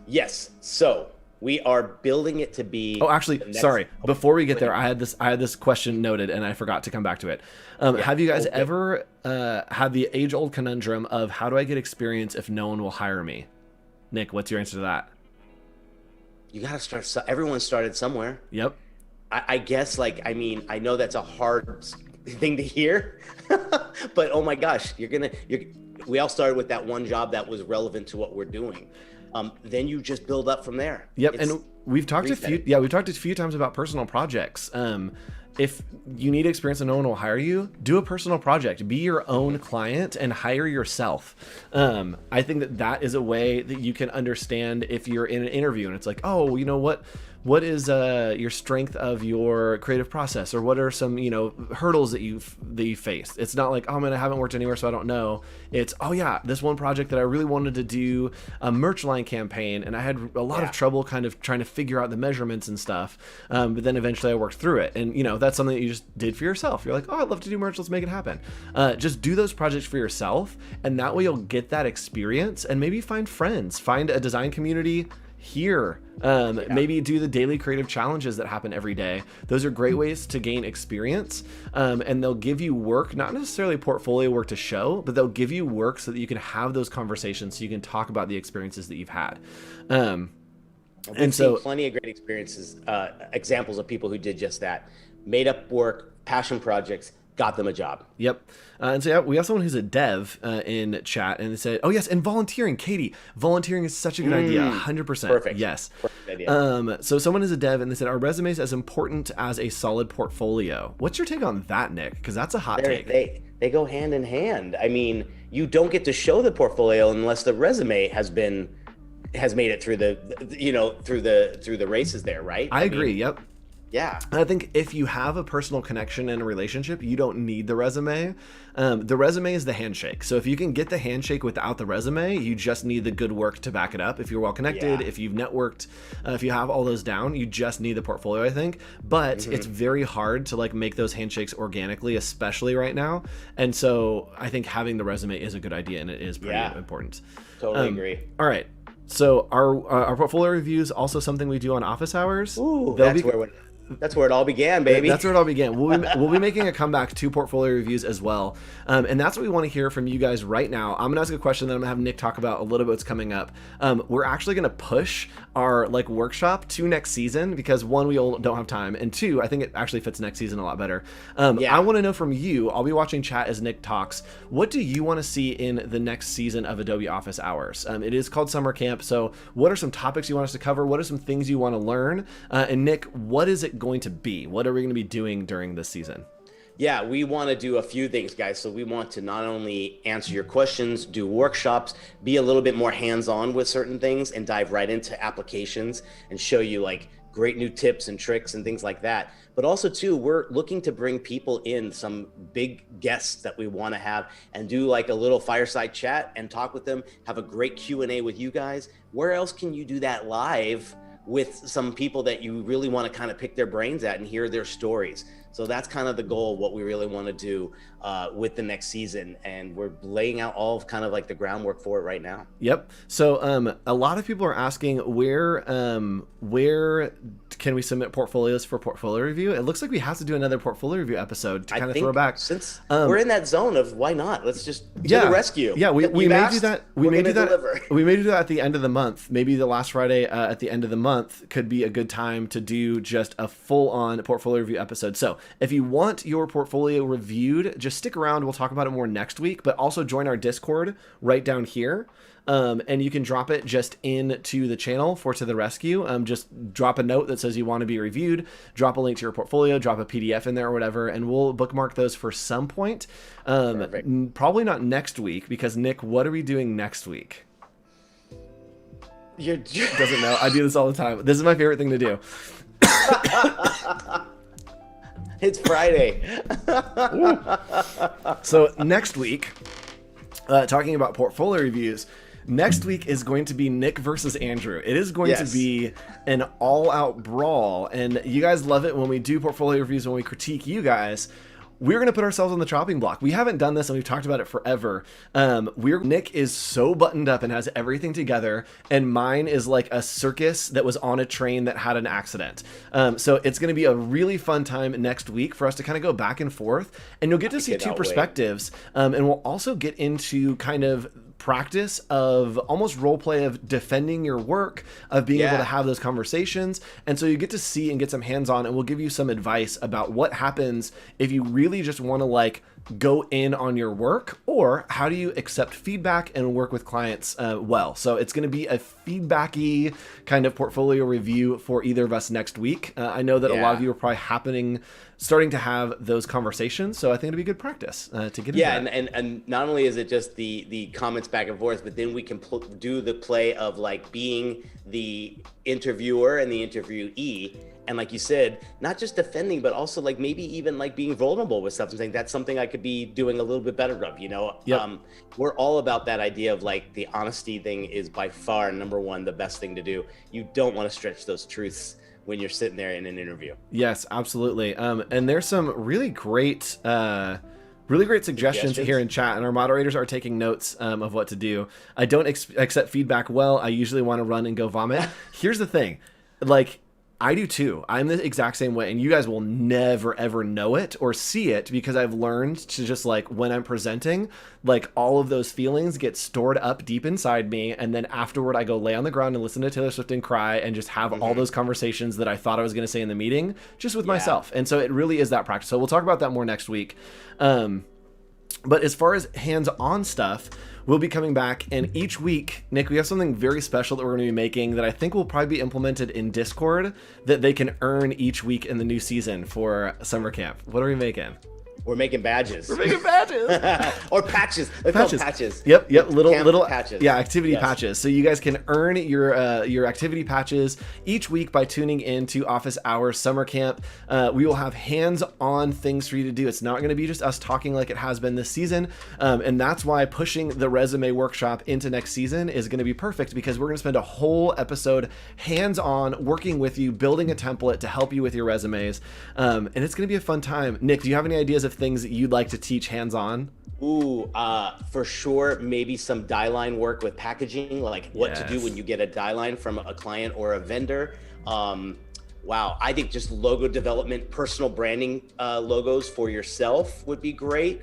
Speaker 2: Yes. So we are building it to be.
Speaker 1: Oh, actually, sorry. Before we get there, I had this question noted, and I forgot to come back to it. Have you guys ever had the age-old conundrum of how do I get experience if no one will hire me? Nick, what's your answer to that?
Speaker 2: You got to start. Everyone started somewhere.
Speaker 1: Yep.
Speaker 2: I guess, like, I mean, I know that's a hard thing to hear, but oh my gosh, we all started with that one job that was relevant to what we're doing. Then you just build up from there.
Speaker 1: Yep, and we've talked a few times about personal projects. If you need experience and no one will hire you, do a personal project. Be your own client and hire yourself. I think that is a way that you can understand if you're in an interview and it's like, oh, you know what is your strength of your creative process, or what are some hurdles that you faced? It's not like, oh man, I haven't worked anywhere so I don't know. It's, oh yeah, this one project that I really wanted to do a merch line campaign, and I had a lot of trouble kind of trying to figure out the measurements and stuff, but then eventually I worked through it, and that's something that you just did for yourself. You're like, oh, I'd love to do merch, let's make it happen. Just do those projects for yourself, and that way you'll get that experience, and maybe find friends, find a design community here. Maybe do the daily creative challenges that happen every day. Those are great ways to gain experience, and they'll give you work, not necessarily portfolio work to show, but they'll give you work so that you can have those conversations, so you can talk about the experiences that you've had.
Speaker 2: And so plenty of great experiences, examples of people who did just that, made up work, passion projects, got them a job.
Speaker 1: Yep. And so we have someone who's a dev in chat, and they said, oh yes, and volunteering. Katie, volunteering is such a good idea. 100%.
Speaker 2: Perfect.
Speaker 1: Yes.
Speaker 2: Perfect idea.
Speaker 1: So someone is a dev, and they said, are resumes as important as a solid portfolio? What's your take on that, Nick? Because that's a hot take.
Speaker 2: They go hand in hand. I mean, you don't get to show the portfolio unless the resume has made it through the races there, right?
Speaker 1: I agree. Yep.
Speaker 2: Yeah.
Speaker 1: I think if you have a personal connection and a relationship, you don't need the resume. The resume is the handshake. So if you can get the handshake without the resume, you just need the good work to back it up. If you're well connected, if you've networked, if you have all those down, you just need the portfolio, I think. But it's very hard to like make those handshakes organically, especially right now. And so I think having the resume is a good idea, and it is pretty important.
Speaker 2: Totally agree.
Speaker 1: All right. So our portfolio review is also something we do on office hours.
Speaker 2: Ooh, that's where it all began, baby.
Speaker 1: That's where it all began. We'll be making a comeback to portfolio reviews as well. And that's what we want to hear from you guys right now. I'm going to ask a question, then I'm going to have Nick talk about a little bit what's coming up. We're actually going to push our workshop to next season because, one, we all don't have time, and two, I think it actually fits next season a lot better. I want to know from you, I'll be watching chat as Nick talks, what do you want to see in the next season of Adobe Office Hours? It is called Summer Camp, so what are some topics you want us to cover? What are some things you want to learn? And Nick, what is it going to be? What are we going to be doing during this season?
Speaker 2: Yeah, we want to do a few things, guys. So we want to not only answer your questions, do workshops, be a little bit more hands-on with certain things, and dive right into applications and show you great new tips and tricks and things like that. But also too, we're looking to bring people in, some big guests that we want to have, and do a little fireside chat and talk with them, have a great Q&A with you guys. Where else can you do that live with some people that you really want to kind of pick their brains at and hear their stories? So that's kind of the goal, what we really want to do with the next season. And we're laying out all of kind of like the groundwork for it right now.
Speaker 1: Yep. So a lot of people are asking where can we submit portfolios for portfolio review? It looks like we have to do another portfolio review episode to kind of throw back.
Speaker 2: Since we're in that zone of why not? Let's just to the rescue.
Speaker 1: Yeah, we may do that. We may do that.
Speaker 2: Deliver.
Speaker 1: We may do that at the end of the month. Maybe the last Friday at the end of the month could be a good time to do just a full-on portfolio review episode. So if you want your portfolio reviewed, just stick around. We'll talk about it more next week, but also join our Discord right down here. And you can drop it just into the channel for To The Rescue. Just drop a note that says you want to be reviewed, drop a link to your portfolio, drop a PDF in there or whatever, and we'll bookmark those for some point. Probably not next week, because Nick, what are we doing next week? Doesn't know. I do this all the time. This is my favorite thing to do.
Speaker 2: It's Friday.
Speaker 1: So next week, talking about portfolio reviews, next week is going to be Nick versus Andrew. It is going to be an all-out brawl, and you guys love it when we do portfolio reviews, when we critique you guys. We're going to put ourselves on the chopping block. We haven't done this, and we've talked about it forever. Nick is so buttoned up and has everything together, and mine is like a circus that was on a train that had an accident. So it's going to be a really fun time next week for us to kind of go back and forth, and you'll get to see two perspectives. And we'll also get into kind of practice of almost role play of defending your work, of being able to have those conversations. And so you get to see and get some hands-on, and we'll give you some advice about what happens if you really just want to like go in on your work, or how do you accept feedback and work with clients well. So it's going to be a feedbacky kind of portfolio review for either of us next week. I know that a lot of you are probably starting to have those conversations, so I think it'll be good practice to get into that.
Speaker 2: And not only is it just the comments back and forth, but then we can do the play of like being the interviewer and the interviewee, and like you said, not just defending, but also like maybe even like being vulnerable with stuff and saying that's something I could be doing a little bit better of, you know. We're all about that idea of like the honesty thing is by far number one, the best thing to do. You don't want to stretch those truths when you're sitting there in an interview.
Speaker 1: Yes, absolutely. And there's some really great suggestions here in chat, and our moderators are taking notes of what to do. I don't accept feedback well. I usually want to run and go vomit. Here's the thing, like, I do too. I'm the exact same way, and you guys will never ever know it or see it, because I've learned to just like, when I'm presenting, like all of those feelings get stored up deep inside me, and then afterward I go lay on the ground and listen to Taylor Swift and cry and just have all those conversations that I thought I was going to say in the meeting just with myself. And so it really is that practice. So we'll talk about that more next week. But as far as hands-on stuff, we'll be coming back, and each week, Nick, we have something very special that we're going to be making that I think will probably be implemented in Discord that they can earn each week in the new season for summer camp. What are we making?
Speaker 2: We're making badges.
Speaker 1: We're making badges.
Speaker 2: Or patches. They're called patches.
Speaker 1: Yep. Little
Speaker 2: patches.
Speaker 1: Yeah, activity patches. So you guys can earn your activity patches each week by tuning in to Office Hours Summer Camp. We will have hands-on things for you to do. It's not going to be just us talking like it has been this season. And that's why pushing the resume workshop into next season is going to be perfect, because we're going to spend a whole episode hands-on working with you, building a template to help you with your resumes. And it's going to be a fun time. Nick, do you have any ideas of things that you'd like to teach hands-on?
Speaker 2: For sure, maybe some die line work with packaging, like what to do when you get a die line from a client or a vendor. Wow, I think just logo development, personal branding logos for yourself would be great.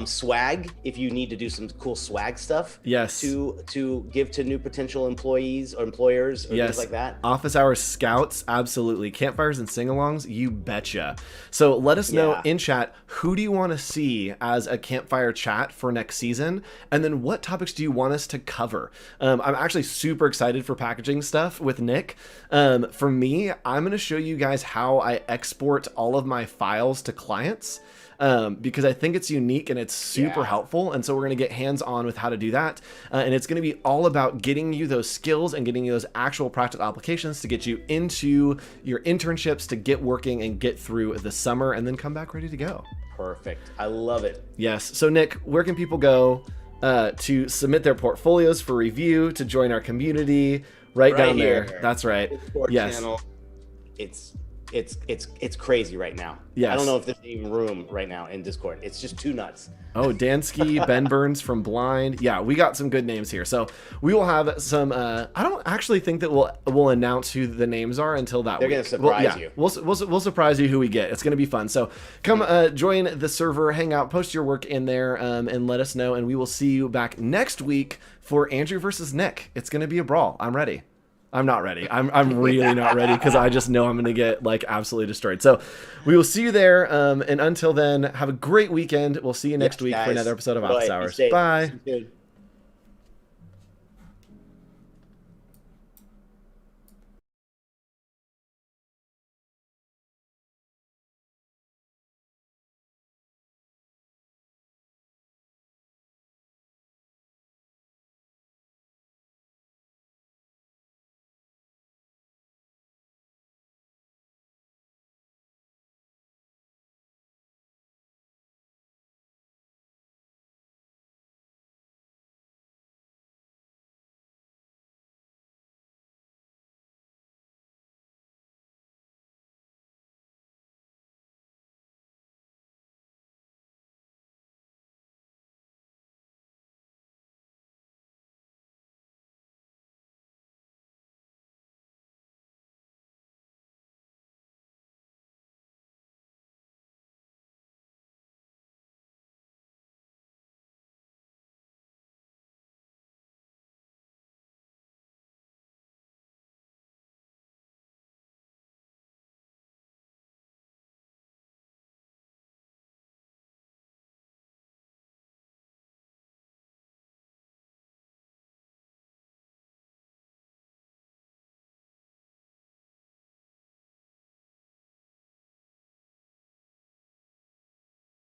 Speaker 2: Swag, if you need to do some cool swag stuff to give to new potential employees or employers or things like that.
Speaker 1: Office Hours Scouts, absolutely. Campfires and sing-alongs, you betcha. So let us know in chat, who do you want to see as a campfire chat for next season, and then what topics do you want us to cover? I'm actually super excited for packaging stuff with Nick. For me, I'm going to show you guys how I export all of my files to clients. Because I think it's unique and it's super helpful. And so we're going to get hands-on with how to do that. And it's going to be all about getting you those skills and getting you those actual practical applications to get you into your internships, to get working and get through the summer and then come back ready to go.
Speaker 2: Perfect. I love it.
Speaker 1: Yes. So Nick, where can people go to submit their portfolios for review, to join our community? Right down
Speaker 2: here.
Speaker 1: there. That's right.
Speaker 2: Discord channel. It's it's crazy right now.
Speaker 1: Yes.
Speaker 2: I don't know if there's even room right now in Discord. It's just too nuts.
Speaker 1: Oh, Dansky, Ben Burns from Blind. Yeah, we got some good names here. So we will have some. I don't actually think that we'll announce who the names are until that
Speaker 2: They're
Speaker 1: week.
Speaker 2: gonna surprise you.
Speaker 1: We'll surprise you who we get. It's gonna be fun. So come join the server, hang out, post your work in there, and let us know. And we will see you back next week for Andrew versus Nick. It's gonna be a brawl. I'm ready. I'm not ready. I'm really not ready because I just know I'm going to get like absolutely destroyed. So we will see you there. And until then, have a great weekend. We'll see you next week for another episode of Office Hours. Bye.